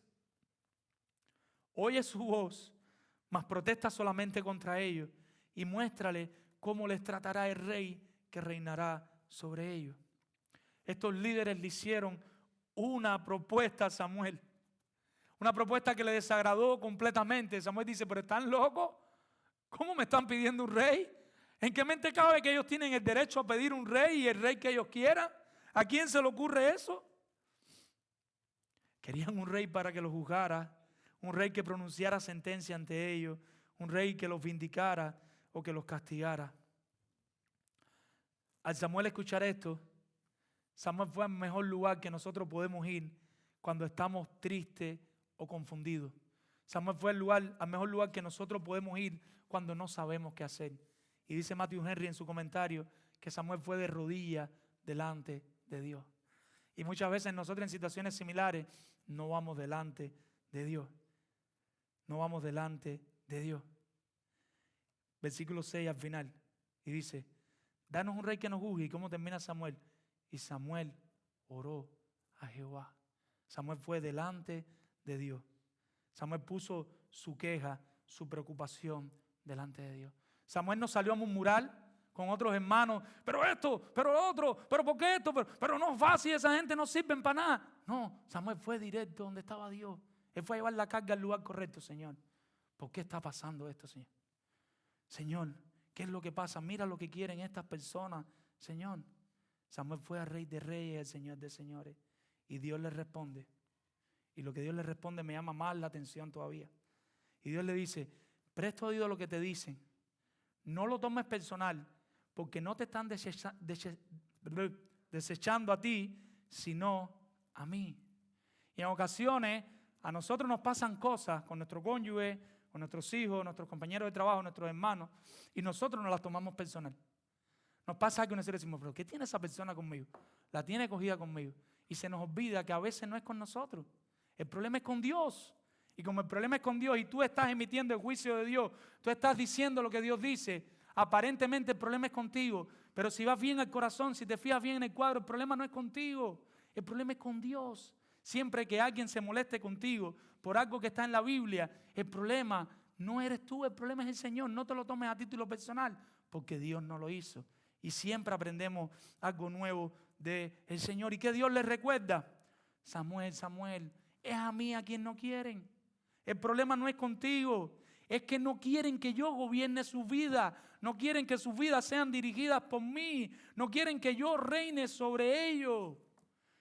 oye su voz, mas protesta solamente contra ellos y muéstrale cómo les tratará el rey que reinará sobre ellos. Estos líderes le hicieron una propuesta a Samuel, una propuesta que le desagradó completamente. Samuel dice, pero ¿están locos? ¿Cómo me están pidiendo un rey? ¿En qué mente cabe que ellos tienen el derecho a pedir un rey y el rey que ellos quieran? ¿A quién se le ocurre eso? Querían un rey para que los juzgara, un rey que pronunciara sentencia ante ellos, un rey que los vindicara o que los castigara. Al Samuel escuchar esto, Samuel fue al mejor lugar que nosotros podemos ir cuando estamos tristes o confundidos. Samuel fue al mejor lugar que nosotros podemos ir cuando no sabemos qué hacer. Y dice Matthew Henry en su comentario que Samuel fue de rodillas delante de Dios. Y muchas veces nosotros en situaciones similares no vamos delante de Dios. No vamos delante de Dios. Versículo 6 al final. Y dice, danos un rey que nos juzgue. ¿Y cómo termina Samuel? Y Samuel oró a Jehová. Samuel fue delante de Dios. Samuel puso su queja, su preocupación delante de Dios. Samuel no salió a murmurar con otros hermanos, pero esto, pero lo otro, pero ¿por qué esto? Pero no es fácil, esa gente no sirve para nada. No, Samuel fue directo donde estaba Dios. Él fue a llevar la carga al lugar correcto, Señor. ¿Por qué está pasando esto, Señor? Señor, ¿qué es lo que pasa? Mira lo que quieren estas personas, Señor. Samuel fue al Rey de Reyes, al Señor de Señores. Y Dios le responde. Y lo que Dios le responde me llama más la atención todavía. Y Dios le dice, presta oído a lo que te dicen. No lo tomes personal, porque no te están desechando a ti, sino a mí. Y en ocasiones a nosotros nos pasan cosas con nuestro cónyuge, con nuestros hijos, nuestros compañeros de trabajo, nuestros hermanos, y nosotros nos las tomamos personal. Nos pasa que nosotros decimos, pero ¿qué tiene esa persona conmigo? La tiene cogida conmigo. Y se nos olvida que a veces no es con nosotros. El problema es con Dios. Y como el problema es con Dios y tú estás emitiendo el juicio de Dios, tú estás diciendo lo que Dios dice, aparentemente el problema es contigo. Pero si vas bien al corazón, si te fijas bien en el cuadro, el problema no es contigo. El problema es con Dios. Siempre que alguien se moleste contigo por algo que está en la Biblia, el problema no eres tú, el problema es el Señor. No te lo tomes a título personal, porque Dios no lo hizo. Y siempre aprendemos algo nuevo del Señor. ¿Y qué Dios les recuerda? Samuel, Samuel, es a mí a quien no quieren. El problema no es contigo. Es que no quieren que yo gobierne su vida. No quieren que sus vidas sean dirigidas por mí. No quieren que yo reine sobre ellos.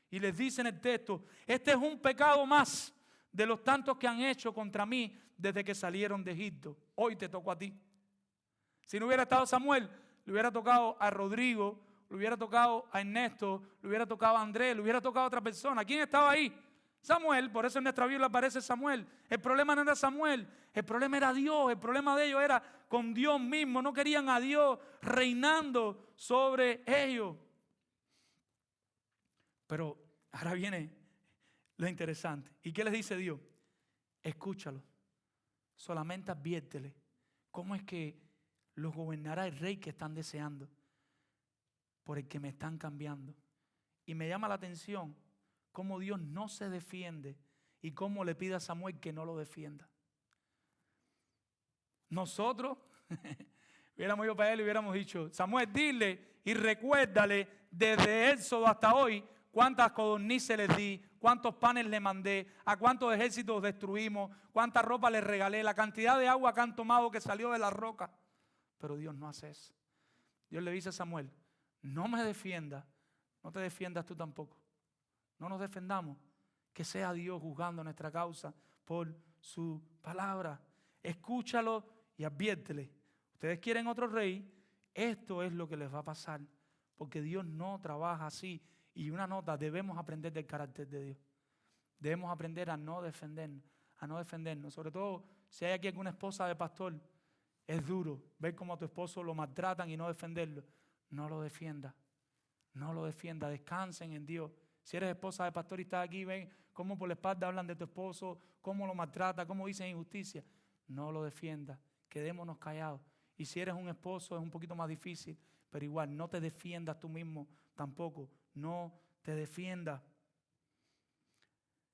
Y les dice en el texto, este es un pecado más de los tantos que han hecho contra mí desde que salieron de Egipto. Hoy te tocó a ti. Si no hubiera estado Samuel, le hubiera tocado a Rodrigo, le hubiera tocado a Ernesto, le hubiera tocado a Andrés, le hubiera tocado a otra persona. ¿Quién estaba ahí? Samuel. Por eso en nuestra Biblia aparece Samuel. El problema no era Samuel, el problema era Dios. El problema de ellos era con Dios mismo. No querían a Dios reinando sobre ellos. Pero ahora viene lo interesante. ¿Y qué les dice Dios? Escúchalo. Solamente adviértele cómo es que los gobernará el rey que están deseando, por el que me están cambiando. Y me llama la atención cómo Dios no se defiende y cómo le pide a Samuel que no lo defienda. Nosotros hubiéramos ido para él y hubiéramos dicho, Samuel, dile y recuérdale desde Éxodo hasta hoy cuántas codornices les di, cuántos panes le mandé, a cuántos ejércitos destruimos, cuánta ropa les regalé, la cantidad de agua que han tomado que salió de la roca. Pero Dios no hace eso. Dios le dice a Samuel, no me defiendas, no te defiendas tú tampoco. No nos defendamos, que sea Dios juzgando nuestra causa por su palabra. Escúchalo y adviértele. Ustedes quieren otro rey, esto es lo que les va a pasar, porque Dios no trabaja así. Y una nota, debemos aprender del carácter de Dios. Debemos aprender a no defendernos, sobre todo si hay aquí alguna esposa de pastor. Es duro ver cómo a tu esposo lo maltratan y no defenderlo. No lo defienda, no lo defienda, descansen en Dios. Si eres esposa de pastor y estás aquí, ven cómo por la espalda hablan de tu esposo, cómo lo maltrata, cómo dicen injusticia. No lo defienda, quedémonos callados. Y si eres un esposo es un poquito más difícil, pero igual no te defiendas tú mismo tampoco. No te defiendas.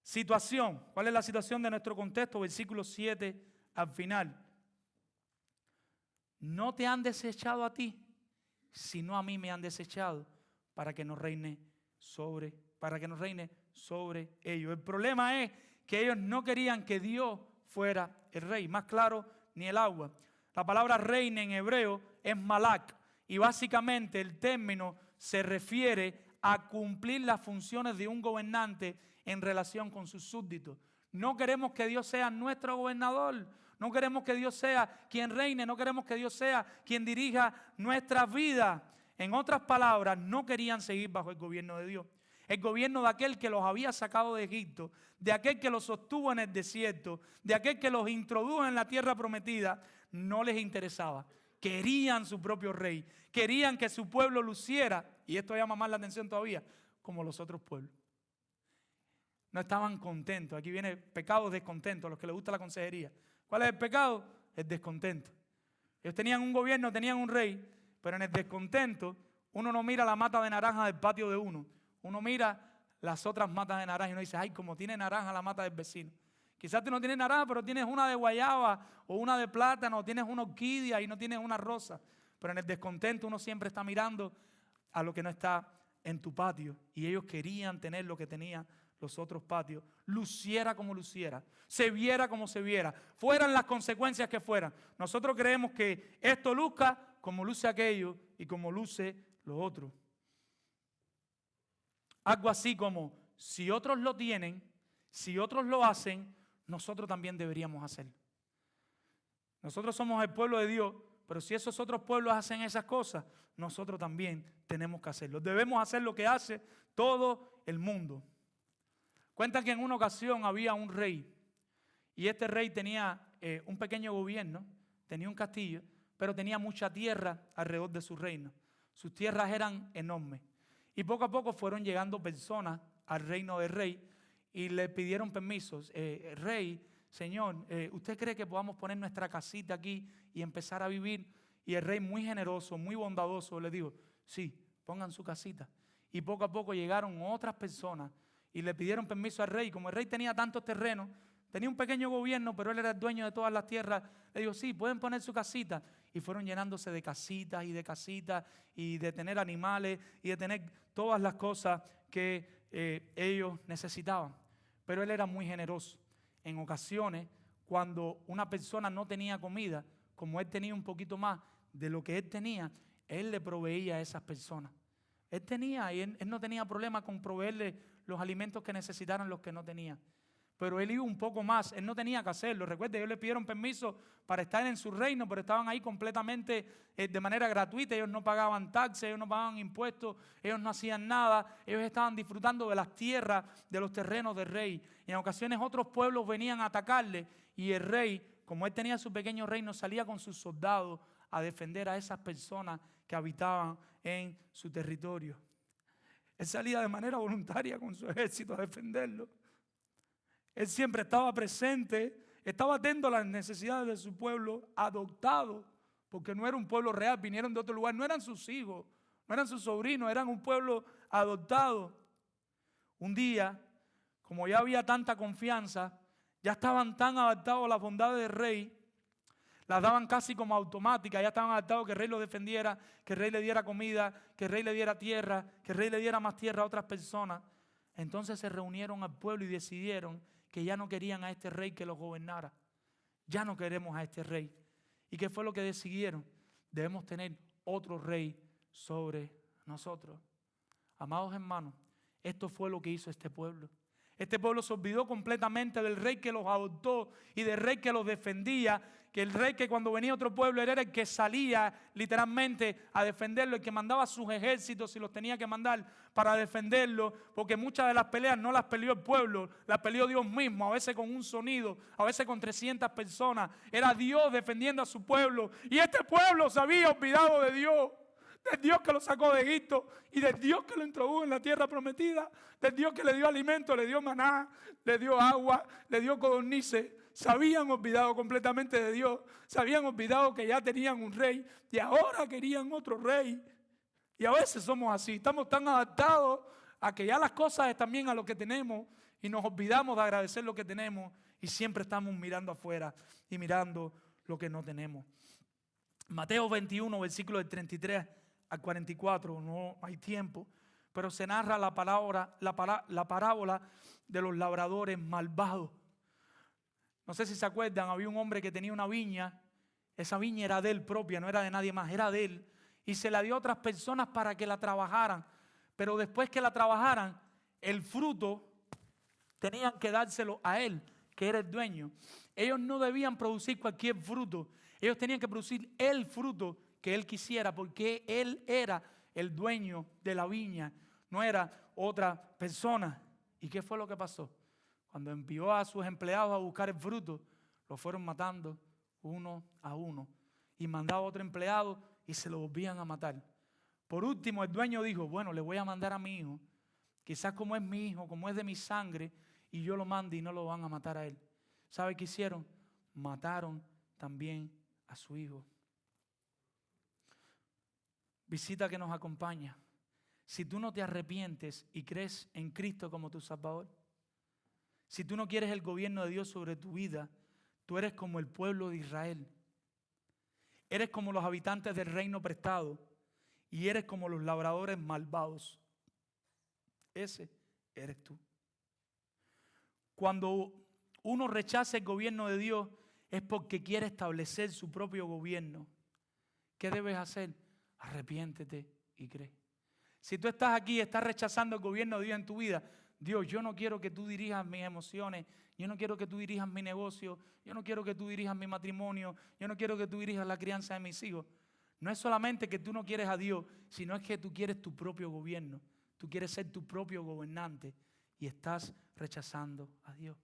Situación. ¿Cuál es la situación de nuestro contexto? Versículo 7 al final. No te han desechado a ti, sino a mí me han desechado para que no reine sobre ellos. El problema es que ellos no querían que Dios fuera el rey. Más claro, ni el agua. La palabra reina en hebreo es malak. Y básicamente el término se refiere a cumplir las funciones de un gobernante en relación con sus súbditos. No queremos que Dios sea nuestro gobernador. No queremos que Dios sea quien reine. No queremos que Dios sea quien dirija nuestras vidas. En otras palabras, no querían seguir bajo el gobierno de Dios. El gobierno de aquel que los había sacado de Egipto, de aquel que los sostuvo en el desierto, de aquel que los introdujo en la tierra prometida, no les interesaba. Querían su propio rey, querían que su pueblo luciera, y esto llama más la atención todavía, como los otros pueblos. No estaban contentos. Aquí viene pecado, descontento, a los que les gusta la consejería. ¿Cuál es el pecado? El descontento. Ellos tenían un gobierno, tenían un rey, pero en el descontento uno no mira la mata de naranja del patio de uno. Uno mira las otras matas de naranja y uno dice, ay, como tiene naranja la mata del vecino. Quizás tú no tienes naranja, pero tienes una de guayaba o una de plátano, o tienes una orquídea y no tienes una rosa. Pero en el descontento uno siempre está mirando a lo que no está en tu patio. Y ellos querían tener lo que tenían los otros patios, luciera como luciera, se viera como se viera, fueran las consecuencias que fueran. Nosotros creemos que esto luzca como luce aquello y como luce lo otro. Algo así como, si otros lo tienen, si otros lo hacen, nosotros también deberíamos hacerlo. Nosotros somos el pueblo de Dios, pero si esos otros pueblos hacen esas cosas, nosotros también tenemos que hacerlo. Debemos hacer lo que hace todo el mundo. Cuentan que en una ocasión había un rey y este rey tenía un pequeño gobierno, tenía un castillo, pero tenía mucha tierra alrededor de su reino. Sus tierras eran enormes y poco a poco fueron llegando personas al reino del rey y le pidieron permisos. Rey, señor, ¿usted cree que podamos poner nuestra casita aquí y empezar a vivir? Y el rey, muy generoso, muy bondadoso, le dijo, sí, pongan su casita. Y poco a poco llegaron otras personas y le pidieron permiso al rey. Como el rey tenía tantos terrenos, tenía un pequeño gobierno, pero él era el dueño de todas las tierras, le dijo, sí, pueden poner su casita. Y fueron llenándose de casitas y de tener animales y de tener todas las cosas que ellos necesitaban. Pero él era muy generoso. En ocasiones, cuando una persona no tenía comida, como él tenía un poquito más de lo que él tenía, él le proveía a esas personas. Él tenía y él no tenía problema con proveerle los alimentos que necesitaran los que no tenían. Pero él iba un poco más, él no tenía que hacerlo. Recuerde, ellos le pidieron permiso para estar en su reino, pero estaban ahí completamente de manera gratuita. Ellos no pagaban taxes, ellos no pagaban impuestos, ellos no hacían nada. Ellos estaban disfrutando de las tierras, de los terrenos del rey. Y en ocasiones otros pueblos venían a atacarle y el rey, como él tenía su pequeño reino, salía con sus soldados a defender a esas personas que habitaban en su territorio. Él salía de manera voluntaria con su ejército a defenderlo. Él siempre estaba presente, estaba atento a las necesidades de su pueblo, adoptado, porque no era un pueblo real, vinieron de otro lugar, no eran sus hijos, no eran sus sobrinos, eran un pueblo adoptado. Un día, como ya había tanta confianza, ya estaban tan adaptados a las bondades del rey, las daban casi como automáticas, ya estaban adaptados que el rey los defendiera, que el rey le diera comida, que el rey le diera tierra, que el rey le diera más tierra a otras personas. Entonces se reunieron al pueblo y decidieron que ya no querían a este rey que los gobernara. Ya no queremos a este rey. ¿Y qué fue lo que decidieron? Debemos tener otro rey sobre nosotros. Amados hermanos, esto fue lo que hizo este pueblo. Este pueblo se olvidó completamente del rey que los adoptó y del rey que los defendía, que el rey que cuando venía otro pueblo era el que salía literalmente a defenderlo, el que mandaba sus ejércitos si los tenía que mandar para defenderlo, porque muchas de las peleas no las peleó el pueblo, las peleó Dios mismo, a veces con un sonido, a veces con 300 personas. Era Dios defendiendo a su pueblo y este pueblo se había olvidado de Dios. Del Dios que lo sacó de Egipto y del Dios que lo introdujo en la tierra prometida, del Dios que le dio alimento, le dio maná, le dio agua, le dio codornices. Se habían olvidado completamente de Dios, se habían olvidado que ya tenían un rey y ahora querían otro rey. Y a veces somos así, estamos tan adaptados a que ya las cosas están bien a lo que tenemos y nos olvidamos de agradecer lo que tenemos y siempre estamos mirando afuera y mirando lo que no tenemos. Mateo 21, versículo del 33 al 44, no hay tiempo, pero se narra la parábola de los labradores malvados. No sé si se acuerdan, había un hombre que tenía una viña, esa viña era de él propia, no era de nadie más, era de él, y se la dio a otras personas para que la trabajaran, pero después que la trabajaran, el fruto tenían que dárselo a él, que era el dueño. Ellos no debían producir cualquier fruto, ellos tenían que producir el fruto que él quisiera, porque él era el dueño de la viña, no era otra persona. ¿Y qué fue lo que pasó? Cuando envió a sus empleados a buscar el fruto, lo fueron matando uno a uno. Y mandaba a otro empleado y se lo volvían a matar. Por último, el dueño dijo, bueno, le voy a mandar a mi hijo. Quizás como es mi hijo, como es de mi sangre, y yo lo mando y no lo van a matar a él. ¿Sabe qué hicieron? Mataron también a su hijo. Visita que nos acompaña. Si tú no te arrepientes y crees en Cristo como tu Salvador, si tú no quieres el gobierno de Dios sobre tu vida, tú eres como el pueblo de Israel. Eres como los habitantes del reino prestado y eres como los labradores malvados. Ese eres tú. Cuando uno rechaza el gobierno de Dios es porque quiere establecer su propio gobierno. ¿Qué debes hacer? Arrepiéntete y cree. Si tú estás aquí y estás rechazando el gobierno de Dios en tu vida, Dios, yo no quiero que tú dirijas mis emociones, yo no quiero que tú dirijas mi negocio, yo no quiero que tú dirijas mi matrimonio, yo no quiero que tú dirijas la crianza de mis hijos. No es solamente que tú no quieres a Dios, sino es que tú quieres tu propio gobierno, tú quieres ser tu propio gobernante y estás rechazando a Dios.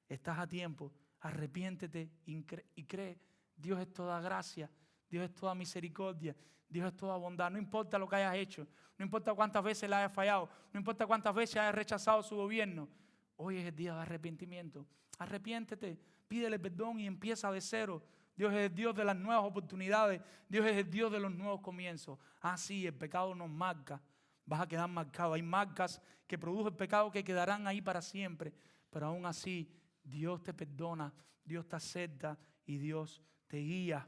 Estás a tiempo, arrepiéntete y cree. Dios es toda gracia, Dios es toda misericordia, Dios es toda bondad. No importa lo que hayas hecho, no importa cuántas veces le hayas fallado, no importa cuántas veces hayas rechazado su gobierno. Hoy es el día de arrepentimiento. Arrepiéntete, pídele perdón y empieza de cero. Dios es el Dios de las nuevas oportunidades. Dios es el Dios de los nuevos comienzos. Ah, sí, el pecado nos marca. Vas a quedar marcado. Hay marcas que produce el pecado que quedarán ahí para siempre. Pero aún así, Dios te perdona, Dios te acepta y Dios te guía.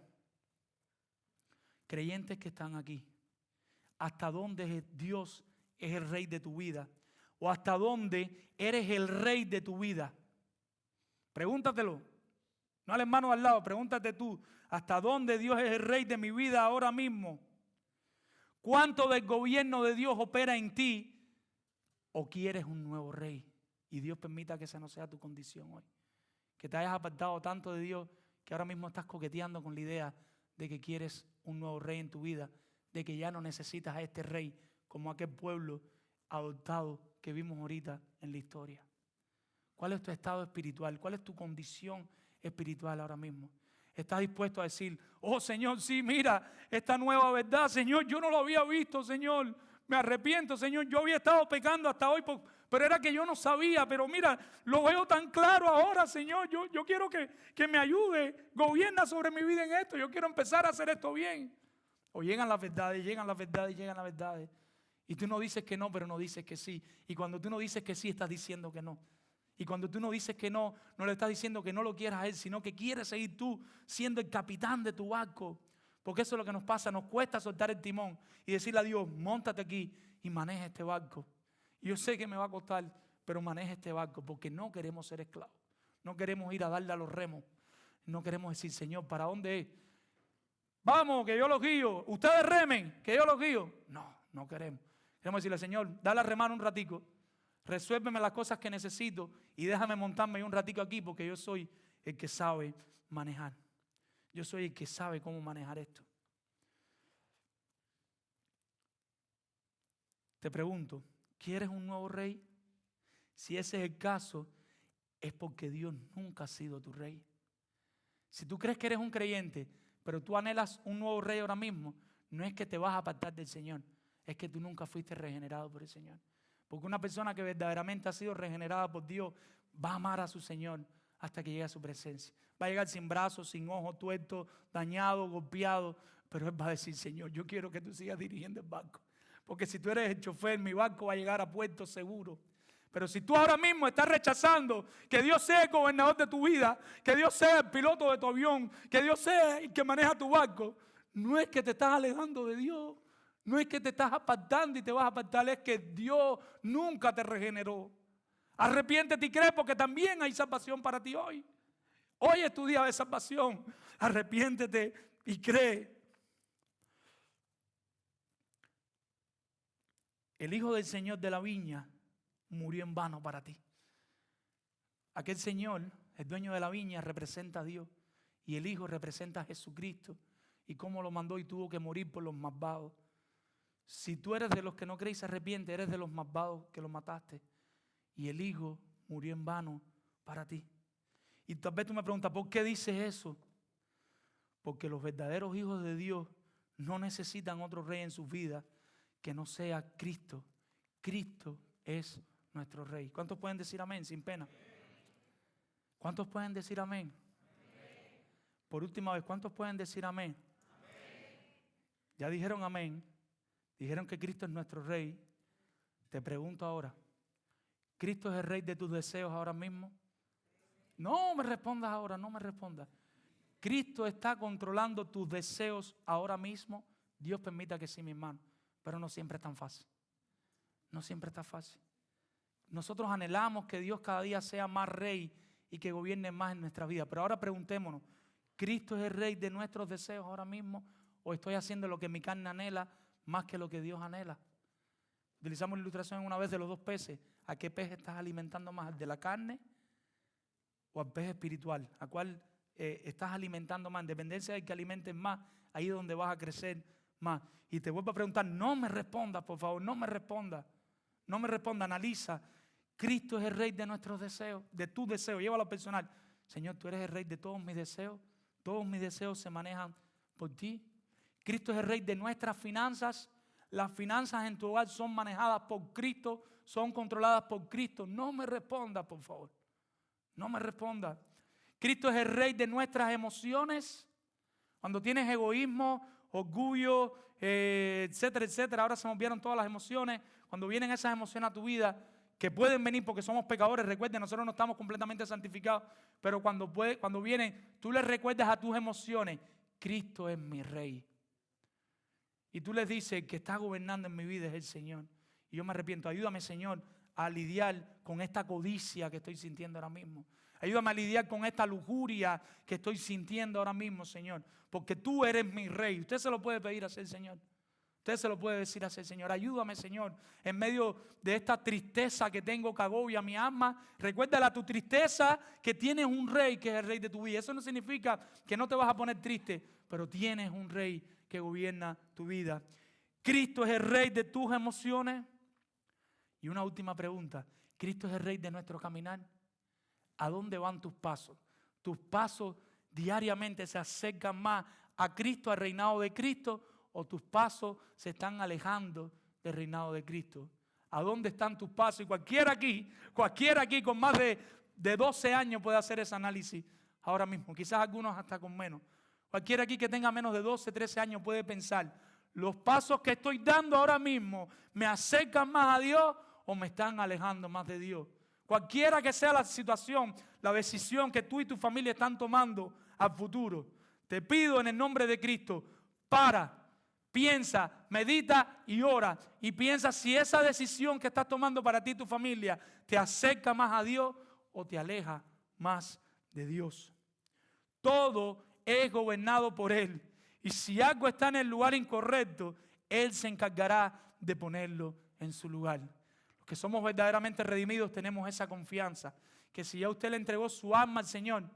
Creyentes que están aquí, ¿hasta dónde Dios es el rey de tu vida? ¿O hasta dónde eres el rey de tu vida? Pregúntatelo. No al hermano al lado, pregúntate tú. ¿Hasta dónde Dios es el rey de mi vida ahora mismo? ¿Cuánto del gobierno de Dios opera en ti? ¿O quieres un nuevo rey? Y Dios permita que esa no sea tu condición hoy. Que te hayas apartado tanto de Dios que ahora mismo estás coqueteando con la idea de que quieres un nuevo rey en tu vida, de que ya no necesitas a este rey como aquel pueblo adoptado que vimos ahorita en la historia. ¿Cuál es tu estado espiritual? ¿Cuál es tu condición espiritual ahora mismo? ¿Estás dispuesto a decir, oh Señor, sí, mira, esta nueva verdad, Señor, yo no lo había visto, Señor, me arrepiento, Señor, yo había estado pecando hasta hoy, pero era que yo no sabía, pero mira, lo veo tan claro ahora, Señor, yo quiero que me ayude, gobierna sobre mi vida en esto, yo quiero empezar a hacer esto bien. O llegan las verdades, llegan las verdades, llegan las verdades. Y tú no dices que no, pero no dices que sí. Y cuando tú no dices que sí, estás diciendo que no. Y cuando tú no dices que no, no le estás diciendo que no lo quieras a Él, sino que quieres seguir tú siendo el capitán de tu barco. Porque eso es lo que nos pasa, nos cuesta soltar el timón y decirle a Dios, móntate aquí y maneja este barco. Y yo sé que me va a costar, pero maneja este barco porque no queremos ser esclavos. No queremos ir a darle a los remos. No queremos decir, Señor, ¿para dónde es? Vamos, que yo los guío. Ustedes remen, que yo los guío. No, no queremos. Queremos decirle, Señor, dale a remar un ratico. Resuélveme las cosas que necesito y déjame montarme un ratico aquí porque yo soy el que sabe manejar. Yo soy el que sabe cómo manejar esto. Te pregunto, ¿quieres un nuevo rey? Si ese es el caso, es porque Dios nunca ha sido tu rey. Si tú crees que eres un creyente, pero tú anhelas un nuevo rey ahora mismo, no es que te vas a apartar del Señor, es que tú nunca fuiste regenerado por el Señor. Porque una persona que verdaderamente ha sido regenerada por Dios va a amar a su Señor hasta que llegue a su presencia. Va a llegar sin brazos, sin ojos, tuerto, dañado, golpeado, pero Él va a decir, Señor, yo quiero que tú sigas dirigiendo el barco. Porque si tú eres el chofer, mi barco va a llegar a puerto seguro. Pero si tú ahora mismo estás rechazando que Dios sea el gobernador de tu vida, que Dios sea el piloto de tu avión, que Dios sea el que maneja tu barco, no es que te estás alejando de Dios, no es que te estás apartando y te vas a apartar, es que Dios nunca te regeneró. Arrepiéntete y cree porque también hay salvación para ti hoy. Hoy es tu día de salvación. Arrepiéntete y cree. El Hijo del Señor de la viña murió en vano para ti. Aquel Señor, el dueño de la viña, representa a Dios y el Hijo representa a Jesucristo y cómo lo mandó y tuvo que morir por los malvados. Si tú eres de los que no cree y se arrepiente, eres de los malvados que lo mataste. Y el Hijo murió en vano para ti. Y tal vez tú me preguntas, ¿por qué dices eso? Porque los verdaderos hijos de Dios no necesitan otro rey en sus vidas que no sea Cristo. Cristo es nuestro rey. ¿Cuántos pueden decir amén sin pena? ¿Cuántos pueden decir amén? Por última vez, ¿cuántos pueden decir amén? Ya dijeron amén. Dijeron que Cristo es nuestro rey. Te pregunto ahora, ¿Cristo es el rey de tus deseos ahora mismo? No me respondas ahora, no me respondas. ¿Cristo está controlando tus deseos ahora mismo? Dios permita que sí, mi hermano, pero no siempre es tan fácil. No siempre está fácil. Nosotros anhelamos que Dios cada día sea más rey y que gobierne más en nuestra vida. Pero ahora preguntémonos, ¿Cristo es el rey de nuestros deseos ahora mismo? ¿O estoy haciendo lo que mi carne anhela más que lo que Dios anhela? Utilizamos la ilustración una vez de los 2 peces. ¿A qué pez estás alimentando más? ¿Al de la carne o al pez espiritual? ¿A cuál estás alimentando más? En dependencia del que alimentes más, ahí es donde vas a crecer más. Y te vuelvo a preguntar, no me respondas, por favor, no me respondas. No me responda, analiza. Cristo es el rey de nuestros deseos, de tus deseos. Llévalo a personal. Señor, tú eres el rey de todos mis deseos. Todos mis deseos se manejan por ti. Cristo es el rey de nuestras finanzas. Las finanzas en tu hogar son manejadas por Cristo, son controladas por Cristo. No me responda, por favor. No me responda. Cristo es el rey de nuestras emociones. Cuando tienes egoísmo, orgullo, etcétera, etcétera. Ahora se nos vieron todas las emociones. Cuando vienen esas emociones a tu vida, que pueden venir porque somos pecadores, recuerden, nosotros no estamos completamente santificados, pero cuando vienen, tú les recuerdas a tus emociones, Cristo es mi rey. Y tú les dices, el que está gobernando en mi vida es el Señor. Y yo me arrepiento. Ayúdame, Señor, a lidiar con esta codicia que estoy sintiendo ahora mismo. Ayúdame a lidiar con esta lujuria que estoy sintiendo ahora mismo, Señor. Porque tú eres mi rey. Usted se lo puede pedir así al Señor. Usted se lo puede decir así al Señor. Ayúdame, Señor, en medio de esta tristeza que tengo que agobia mi alma. Recuérdale a tu tristeza que tienes un rey que es el rey de tu vida. Eso no significa que no te vas a poner triste, pero tienes un rey que gobierna tu vida. Cristo es el rey de tus emociones. Y una última pregunta. ¿Cristo es el rey de nuestro caminar? ¿A dónde van tus pasos? ¿Tus pasos diariamente se acercan más a Cristo, al reinado de Cristo? ¿O tus pasos se están alejando del reinado de Cristo? ¿A dónde están tus pasos? Y cualquiera aquí con más de 12 años puede hacer ese análisis ahora mismo. Quizás algunos hasta con menos. Cualquiera aquí que tenga menos de 12, 13 años puede pensar, ¿los pasos que estoy dando ahora mismo me acercan más a Dios o me están alejando más de Dios? Cualquiera que sea la situación, la decisión que tú y tu familia están tomando al futuro, te pido en el nombre de Cristo, piensa, medita y ora. Y piensa si esa decisión que estás tomando para ti y tu familia te acerca más a Dios o te aleja más de Dios. Todo es gobernado por Él. Y si algo está en el lugar incorrecto, Él se encargará de ponerlo en su lugar. Los que somos verdaderamente redimidos tenemos esa confianza. Que si ya usted le entregó su alma al Señor,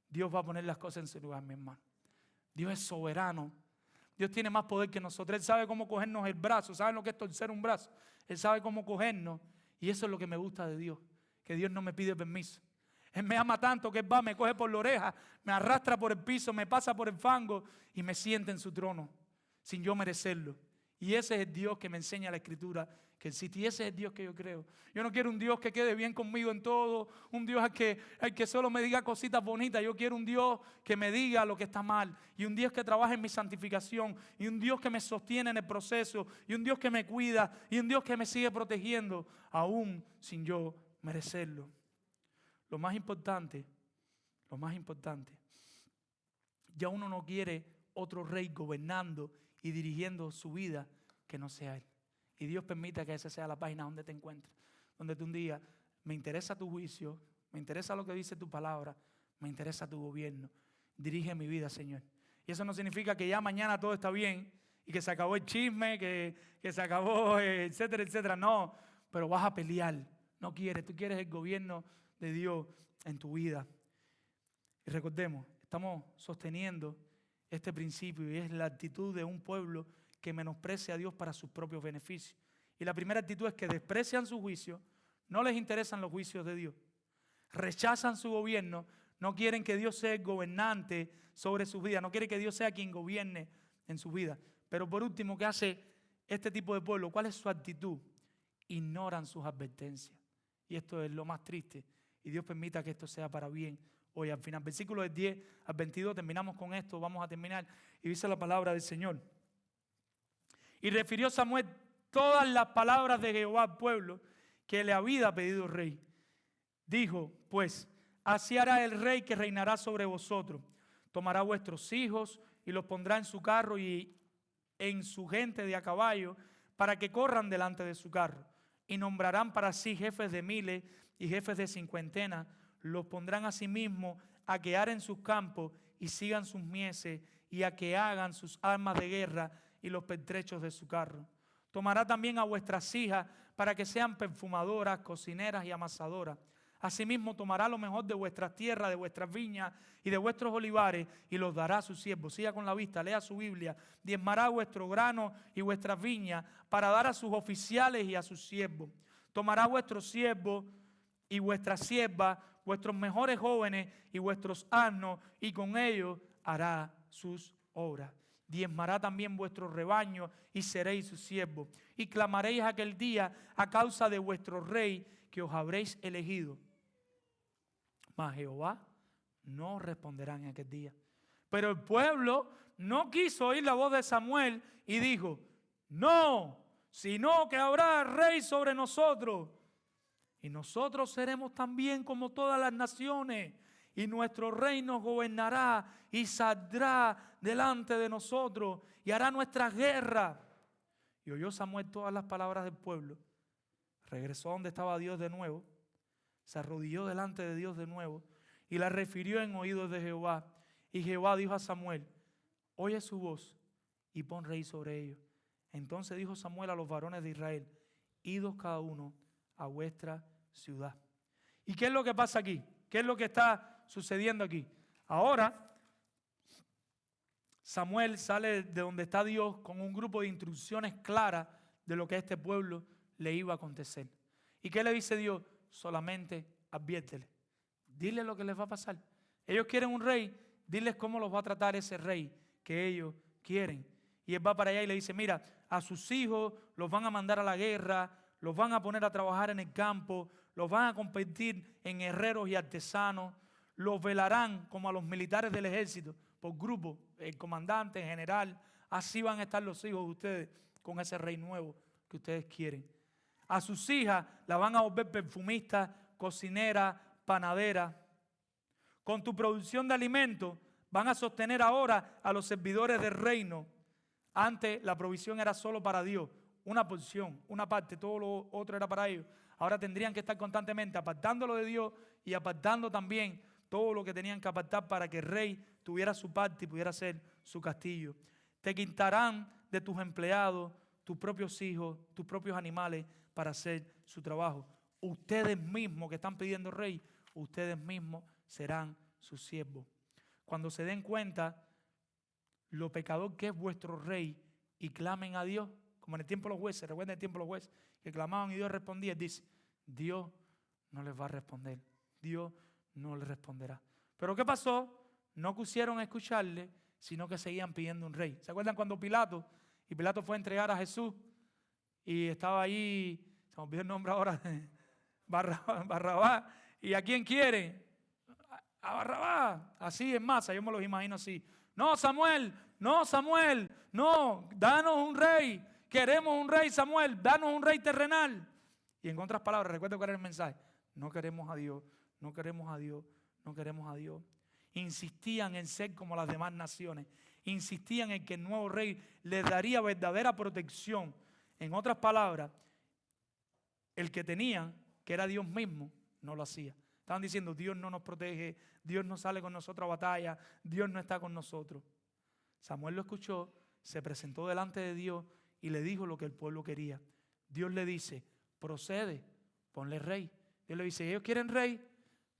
Dios va a poner las cosas en su lugar, mi hermano. Dios es soberano. Dios tiene más poder que nosotros. Él sabe cómo cogernos el brazo. ¿Saben lo que es torcer un brazo? Él sabe cómo cogernos. Y eso es lo que me gusta de Dios. Que Dios no me pide permiso. Él me ama tanto que Él va, me coge por la oreja, me arrastra por el piso, me pasa por el fango y me sienta en su trono sin yo merecerlo. Y ese es el Dios que me enseña la Escritura que existe. Y ese es el Dios que yo creo. Yo no quiero un Dios que quede bien conmigo en todo, un Dios al que solo me diga cositas bonitas. Yo quiero un Dios que me diga lo que está mal, y un Dios que trabaje en mi santificación, y un Dios que me sostiene en el proceso, y un Dios que me cuida, y un Dios que me sigue protegiendo, aún sin yo merecerlo. Lo más importante, ya uno no quiere otro rey gobernando y dirigiendo su vida que no sea Él. Y Dios permita que esa sea la página donde te encuentres, donde tú un día, me interesa tu juicio, me interesa lo que dice tu palabra, me interesa tu gobierno. Dirige mi vida, Señor. Y eso no significa que ya mañana todo está bien y que se acabó el chisme, que se acabó, etcétera, etcétera. No, pero vas a pelear. No quieres, tú quieres el gobierno de Dios en tu vida. Y recordemos, estamos sosteniendo este principio y es la actitud de un pueblo que menosprecia a Dios para sus propios beneficios. Y la primera actitud es que desprecian su juicio, no les interesan los juicios de Dios, rechazan su gobierno, no quieren que Dios sea el gobernante sobre sus vidas, no quieren que Dios sea quien gobierne en su vida. Pero por último, ¿qué hace este tipo de pueblo? ¿Cuál es su actitud? Ignoran sus advertencias. Y esto es lo más triste. Y Dios permita que esto sea para bien hoy al final. Versículos del 10 al 22, terminamos con esto, vamos a terminar. Y dice la palabra del Señor. Y refirió Samuel todas las palabras de Jehová al pueblo que le había pedido rey. Dijo, pues, así hará el rey que reinará sobre vosotros. Tomará vuestros hijos y los pondrá en su carro y en su gente de a caballo para que corran delante de su carro. Y nombrarán para sí jefes de miles y jefes de cincuentena. Los pondrán a sí mismos a que aren sus campos y sigan sus mieses y a que hagan sus armas de guerra y los pertrechos de su carro. Tomará también a vuestras hijas para que sean perfumadoras, cocineras y amasadoras. Asimismo tomará lo mejor de vuestras tierras, de vuestras viñas y de vuestros olivares y los dará a sus siervos. Siga con la vista, lea su Biblia. Diezmará vuestro grano y vuestras viñas para dar a sus oficiales y a sus siervos. Tomará vuestros siervos y vuestras siervas, vuestros mejores jóvenes y vuestros asnos, y con ellos hará sus obras. Diezmará también vuestro rebaño y seréis sus siervos. Y clamaréis aquel día a causa de vuestro rey que os habréis elegido. Mas Jehová no responderá en aquel día. Pero el pueblo no quiso oír la voz de Samuel y dijo, no, sino que habrá rey sobre nosotros. Y nosotros seremos también como todas las naciones. Y nuestro rey nos gobernará y saldrá delante de nosotros y hará nuestras guerras. Y oyó Samuel todas las palabras del pueblo. Regresó donde estaba Dios de nuevo. Se arrodilló delante de Dios de nuevo y la refirió en oídos de Jehová. Y Jehová dijo a Samuel, oye su voz y pon rey sobre ellos. Entonces dijo Samuel a los varones de Israel, idos cada uno a vuestra ciudad. ¿Y qué es lo que pasa aquí? ¿Qué es lo que está sucediendo aquí? Ahora Samuel sale de donde está Dios con un grupo de instrucciones claras de lo que a este pueblo le iba a acontecer. ¿Y qué le dice Dios? Solamente adviértele. Dile lo que les va a pasar. Ellos quieren un rey, diles cómo los va a tratar ese rey que ellos quieren. Y él va para allá y le dice, mira, a sus hijos los van a mandar a la guerra, los van a poner a trabajar en el campo, los van a convertir en herreros y artesanos, los velarán como a los militares del ejército, por grupo, el comandante, el general. Así van a estar los hijos de ustedes con ese rey nuevo que ustedes quieren. A sus hijas la van a volver perfumista, cocinera, panadera. Con tu producción de alimentos van a sostener ahora a los servidores del reino. Antes la provisión era solo para Dios, una porción, una parte, todo lo otro era para ellos. Ahora tendrían que estar constantemente apartándolo de Dios y apartando también todo lo que tenían que apartar para que el rey tuviera su parte y pudiera ser su castillo. Te quitarán de tus empleados, tus propios hijos, tus propios animales para hacer su trabajo. Ustedes mismos que están pidiendo rey, ustedes mismos serán sus siervos. Cuando se den cuenta lo pecador que es vuestro rey y clamen a Dios, como en el tiempo de los jueces, recuerden el tiempo de los jueces, que clamaban y Dios respondía, dice, Dios no les va a responder, Dios no les responderá. Pero ¿qué pasó? No quisieron escucharle, sino que seguían pidiendo un rey. ¿Se acuerdan cuando Pilato fue a entregar a Jesús y estaba ahí, se me olvidó el nombre ahora, Barrabás, ¿y a quién quiere? A Barrabás, así en masa, yo me los imagino así. No, Samuel, no, danos un rey, queremos un rey, Samuel, danos un rey terrenal. Y en otras palabras, recuerda cuál era el mensaje, no queremos a Dios, no queremos a Dios, no queremos a Dios. Insistían en ser como las demás naciones, insistían en que el nuevo rey les daría verdadera protección. En otras palabras, el que tenían, que era Dios mismo, no lo hacía. Estaban diciendo, Dios no nos protege, Dios no sale con nosotros a batalla, Dios no está con nosotros. Samuel lo escuchó, se presentó delante de Dios y le dijo lo que el pueblo quería. Dios le dice, procede, ponle rey. Dios le dice, ellos quieren rey,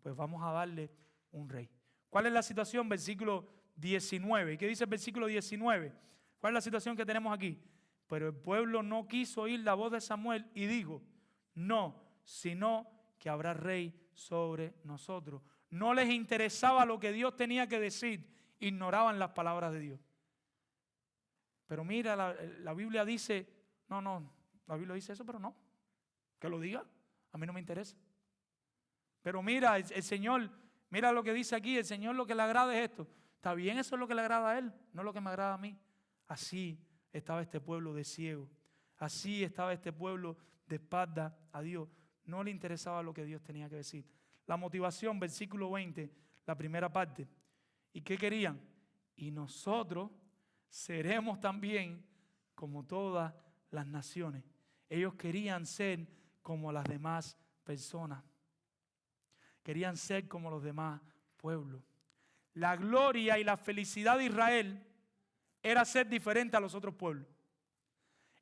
pues vamos a darle un rey. ¿Cuál es la situación? Versículo 19. ¿Qué dice el versículo 19? ¿Cuál es la situación que tenemos aquí? Pero el pueblo no quiso oír la voz de Samuel y dijo, no, sino que habrá rey sobre nosotros. No les interesaba lo que Dios tenía que decir, ignoraban las palabras de Dios. Pero mira, la Biblia dice, no, la Biblia dice eso, pero no, que lo diga, a mí no me interesa. Pero mira, el Señor, mira lo que dice aquí, el Señor lo que le agrada es esto. Está bien, eso es lo que le agrada a Él, no lo que me agrada a mí. Así estaba este pueblo de ciego, así estaba este pueblo de espalda a Dios. No le interesaba lo que Dios tenía que decir. La motivación, versículo 20, la primera parte. ¿Y qué querían? Y nosotros seremos también como todas las naciones. Ellos querían ser como las demás personas. Querían ser como los demás pueblos. La gloria y la felicidad de Israel era ser diferente a los otros pueblos.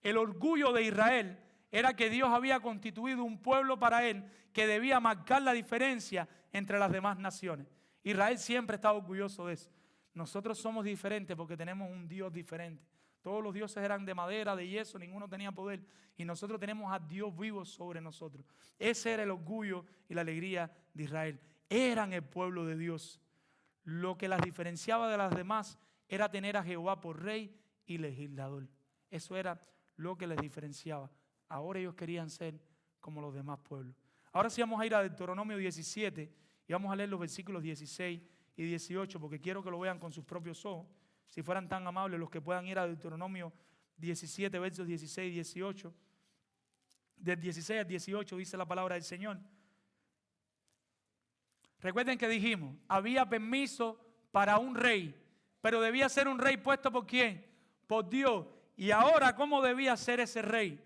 El orgullo de Israel era que Dios había constituido un pueblo para él que debía marcar la diferencia entre las demás naciones. Israel siempre estaba orgulloso de eso. Nosotros somos diferentes porque tenemos un Dios diferente. Todos los dioses eran de madera, de yeso, ninguno tenía poder. Y nosotros tenemos a Dios vivo sobre nosotros. Ese era el orgullo y la alegría de Israel. Eran el pueblo de Dios. Lo que las diferenciaba de las demás era tener a Jehová por rey y legislador. Eso era lo que les diferenciaba. Ahora ellos querían ser como los demás pueblos. Ahora sí vamos a ir a Deuteronomio 17 y vamos a leer los versículos 16 y 18 porque quiero que lo vean con sus propios ojos. Si fueran tan amables los que puedan ir a Deuteronomio 17, versos 16 y 18. Del 16 al 18 dice la palabra del Señor. Recuerden que dijimos, había permiso para un rey, pero debía ser un rey puesto ¿por quién? Por Dios. Y ahora, ¿cómo debía ser ese rey?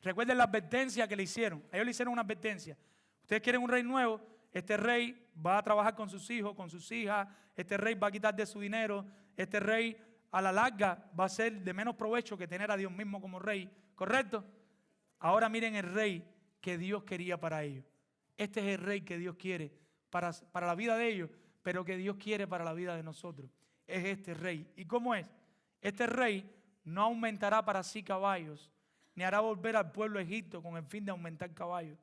Recuerden la advertencia que le hicieron. A ellos le hicieron una advertencia. Ustedes quieren un rey nuevo, este rey va a trabajar con sus hijos, con sus hijas, este rey va a quitar de su dinero, este rey a la larga va a ser de menos provecho que tener a Dios mismo como rey, ¿correcto? Ahora miren el rey que Dios quería para ellos. Este es el rey que Dios quiere para la vida de ellos, pero que Dios quiere para la vida de nosotros. Es este rey. ¿Y cómo es? Este rey no aumentará para sí caballos, ni hará volver al pueblo de Egipto con el fin de aumentar caballos.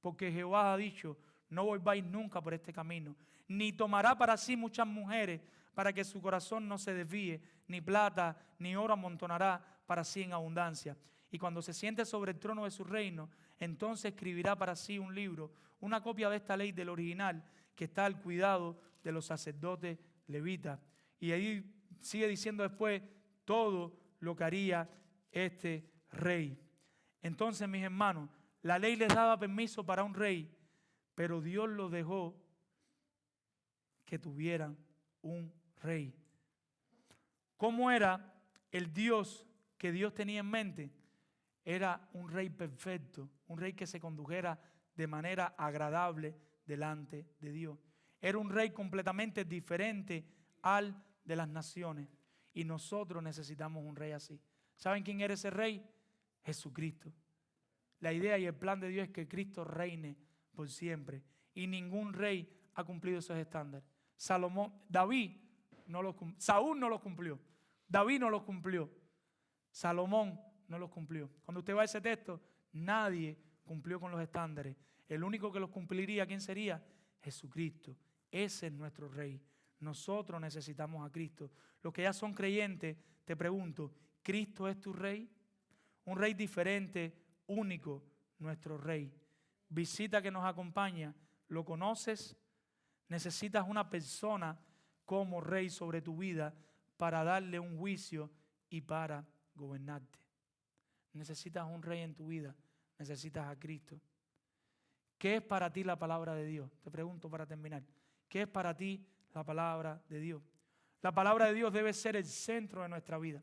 Porque Jehová ha dicho, no volváis nunca por este camino, ni tomará para sí muchas mujeres, para que su corazón no se desvíe, ni plata, ni oro amontonará para sí en abundancia. Y cuando se siente sobre el trono de su reino, entonces escribirá para sí un libro, una copia de esta ley del original, que está al cuidado de los sacerdotes levitas. Y ahí sigue diciendo después todo lo que haría este rey. Entonces, mis hermanos, la ley les daba permiso para un rey, pero Dios los dejó que tuvieran un rey. ¿Cómo era el Dios que Dios tenía en mente? Era un rey perfecto, un rey que se condujera de manera agradable delante de Dios. Era un rey completamente diferente al de las naciones. Y nosotros necesitamos un rey así. ¿Saben quién era ese rey? Jesucristo. La idea y el plan de Dios es que Cristo reine por siempre. Y ningún rey ha cumplido esos estándares. Saúl no los cumplió. David no los cumplió. Salomón no los cumplió. Cuando usted va a ese texto, nadie cumplió con los estándares. El único que los cumpliría, ¿quién sería? Jesucristo. Ese es nuestro rey. Nosotros necesitamos a Cristo. Los que ya son creyentes, te pregunto, ¿Cristo es tu rey? Un rey diferente, único, nuestro rey. Visita que nos acompaña, ¿lo conoces? Necesitas una persona como rey sobre tu vida para darle un juicio y para gobernarte. Necesitas un rey en tu vida, necesitas a Cristo. ¿Qué es para ti la palabra de Dios? Te pregunto para terminar. ¿Qué es para ti la palabra de Dios? La palabra de Dios debe ser el centro de nuestra vida.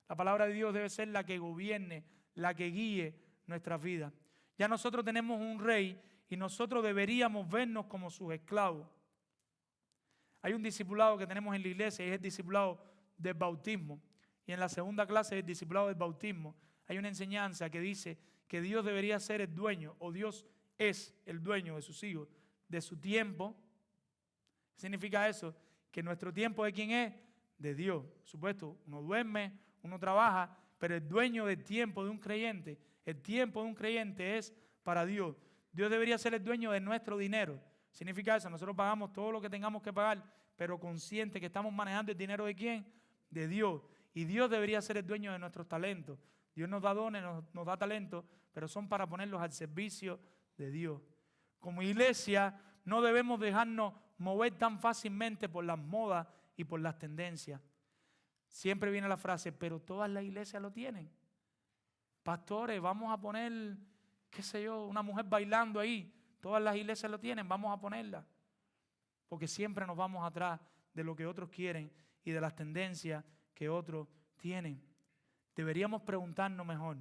La palabra de Dios debe ser la que gobierne, la que guíe nuestras vidas. Ya nosotros tenemos un rey y nosotros deberíamos vernos como sus esclavos. Hay un discipulado que tenemos en la iglesia y es el discipulado del bautismo. Y en la segunda clase del discipulado del bautismo hay una enseñanza que dice que Dios debería ser el dueño, o Dios es el dueño de sus hijos, de su tiempo. ¿Qué significa eso? Que nuestro tiempo ¿de quién es? De Dios. Por supuesto, uno duerme, uno trabaja, Pero el dueño del tiempo de un creyente, el tiempo de un creyente es para Dios. Dios debería ser el dueño de nuestro dinero. Significa eso, nosotros pagamos todo lo que tengamos que pagar, pero consciente que estamos manejando el dinero ¿de quién? De Dios. Y Dios debería ser el dueño de nuestros talentos. Dios nos da dones, nos da talentos, pero son para ponerlos al servicio de Dios. Como iglesia no debemos dejarnos mover tan fácilmente por las modas y por las tendencias. Siempre viene la frase, pero todas las iglesias lo tienen. Pastores, vamos a poner, qué sé yo, una mujer bailando ahí. Todas las iglesias lo tienen, vamos a ponerla. Porque siempre nos vamos atrás de lo que otros quieren y de las tendencias que otros tienen. Deberíamos preguntarnos mejor,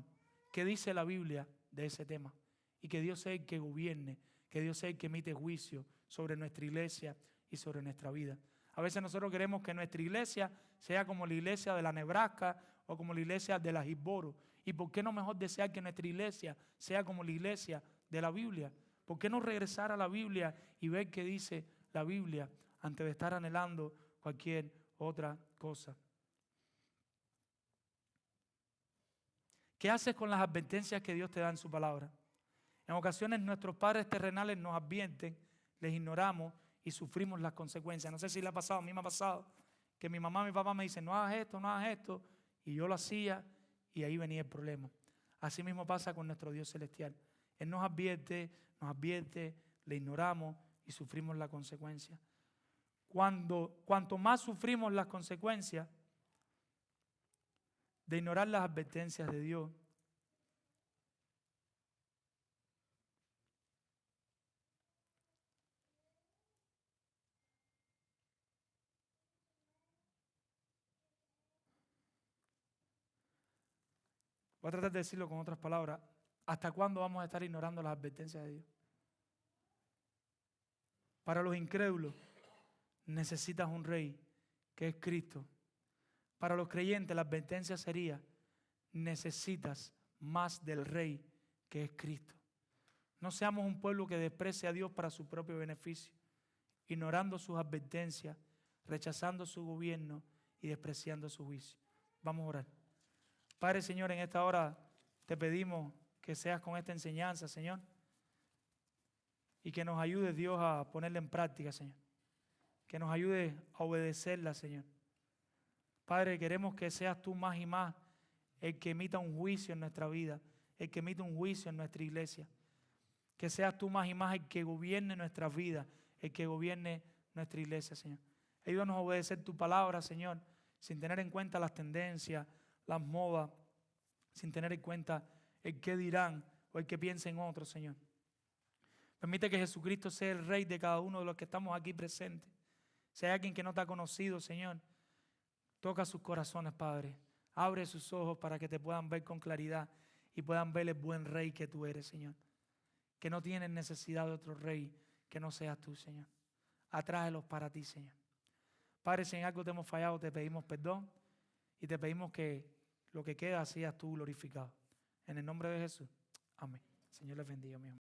¿qué dice la Biblia de ese tema? Y que Dios sea el que gobierne, que Dios sea el que emite juicio sobre nuestra iglesia y sobre nuestra vida. A veces nosotros queremos que nuestra iglesia sea como la iglesia de la Nebraska o como la iglesia de la Hillsboro. ¿Y por qué no mejor desear que nuestra iglesia sea como la iglesia de la Biblia? ¿Por qué no regresar a la Biblia y ver qué dice la Biblia antes de estar anhelando cualquier otra cosa? ¿Qué haces con las advertencias que Dios te da en su palabra? En ocasiones nuestros padres terrenales nos advierten, les ignoramos y sufrimos las consecuencias. No sé si le ha pasado, a mí me ha pasado, que mi mamá y mi papá me dicen, no hagas esto, no hagas esto, y yo lo hacía y ahí venía el problema. Así mismo pasa con nuestro Dios celestial. Él nos advierte, le ignoramos y sufrimos la consecuencia. Cuanto más sufrimos las consecuencias de ignorar las advertencias de Dios, voy a tratar de decirlo con otras palabras, ¿hasta cuándo vamos a estar ignorando las advertencias de Dios? Para los incrédulos, necesitas un rey, que es Cristo. Para los creyentes, la advertencia sería, necesitas más del rey, que es Cristo. No seamos un pueblo que desprecie a Dios para su propio beneficio, ignorando sus advertencias, rechazando su gobierno y despreciando su juicio. Vamos a orar. Padre, Señor, en esta hora te pedimos que seas con esta enseñanza, Señor, y que nos ayude, Dios, a ponerla en práctica, Señor. Que nos ayude a obedecerla, Señor. Padre, queremos que seas tú más y más el que emita un juicio en nuestra vida, el que emita un juicio en nuestra iglesia. Que seas tú más y más el que gobierne nuestras vidas, el que gobierne nuestra iglesia, Señor. Ayúdanos a obedecer tu palabra, Señor, sin tener en cuenta las tendencias, las modas, sin tener en cuenta el qué dirán o el que piensen otros, Señor. Permite que Jesucristo sea el Rey de cada uno de los que estamos aquí presentes. Si hay alguien que no te ha conocido, Señor, toca sus corazones, Padre. Abre sus ojos para que te puedan ver con claridad y puedan ver el buen Rey que tú eres, Señor. Que no tienen necesidad de otro Rey que no seas tú, Señor. Atráelos para ti, Señor. Padre, si en algo te hemos fallado, te pedimos perdón y te pedimos que lo que queda seas tú glorificado. En el nombre de Jesús. Amén. Señor les bendiga, mi amor.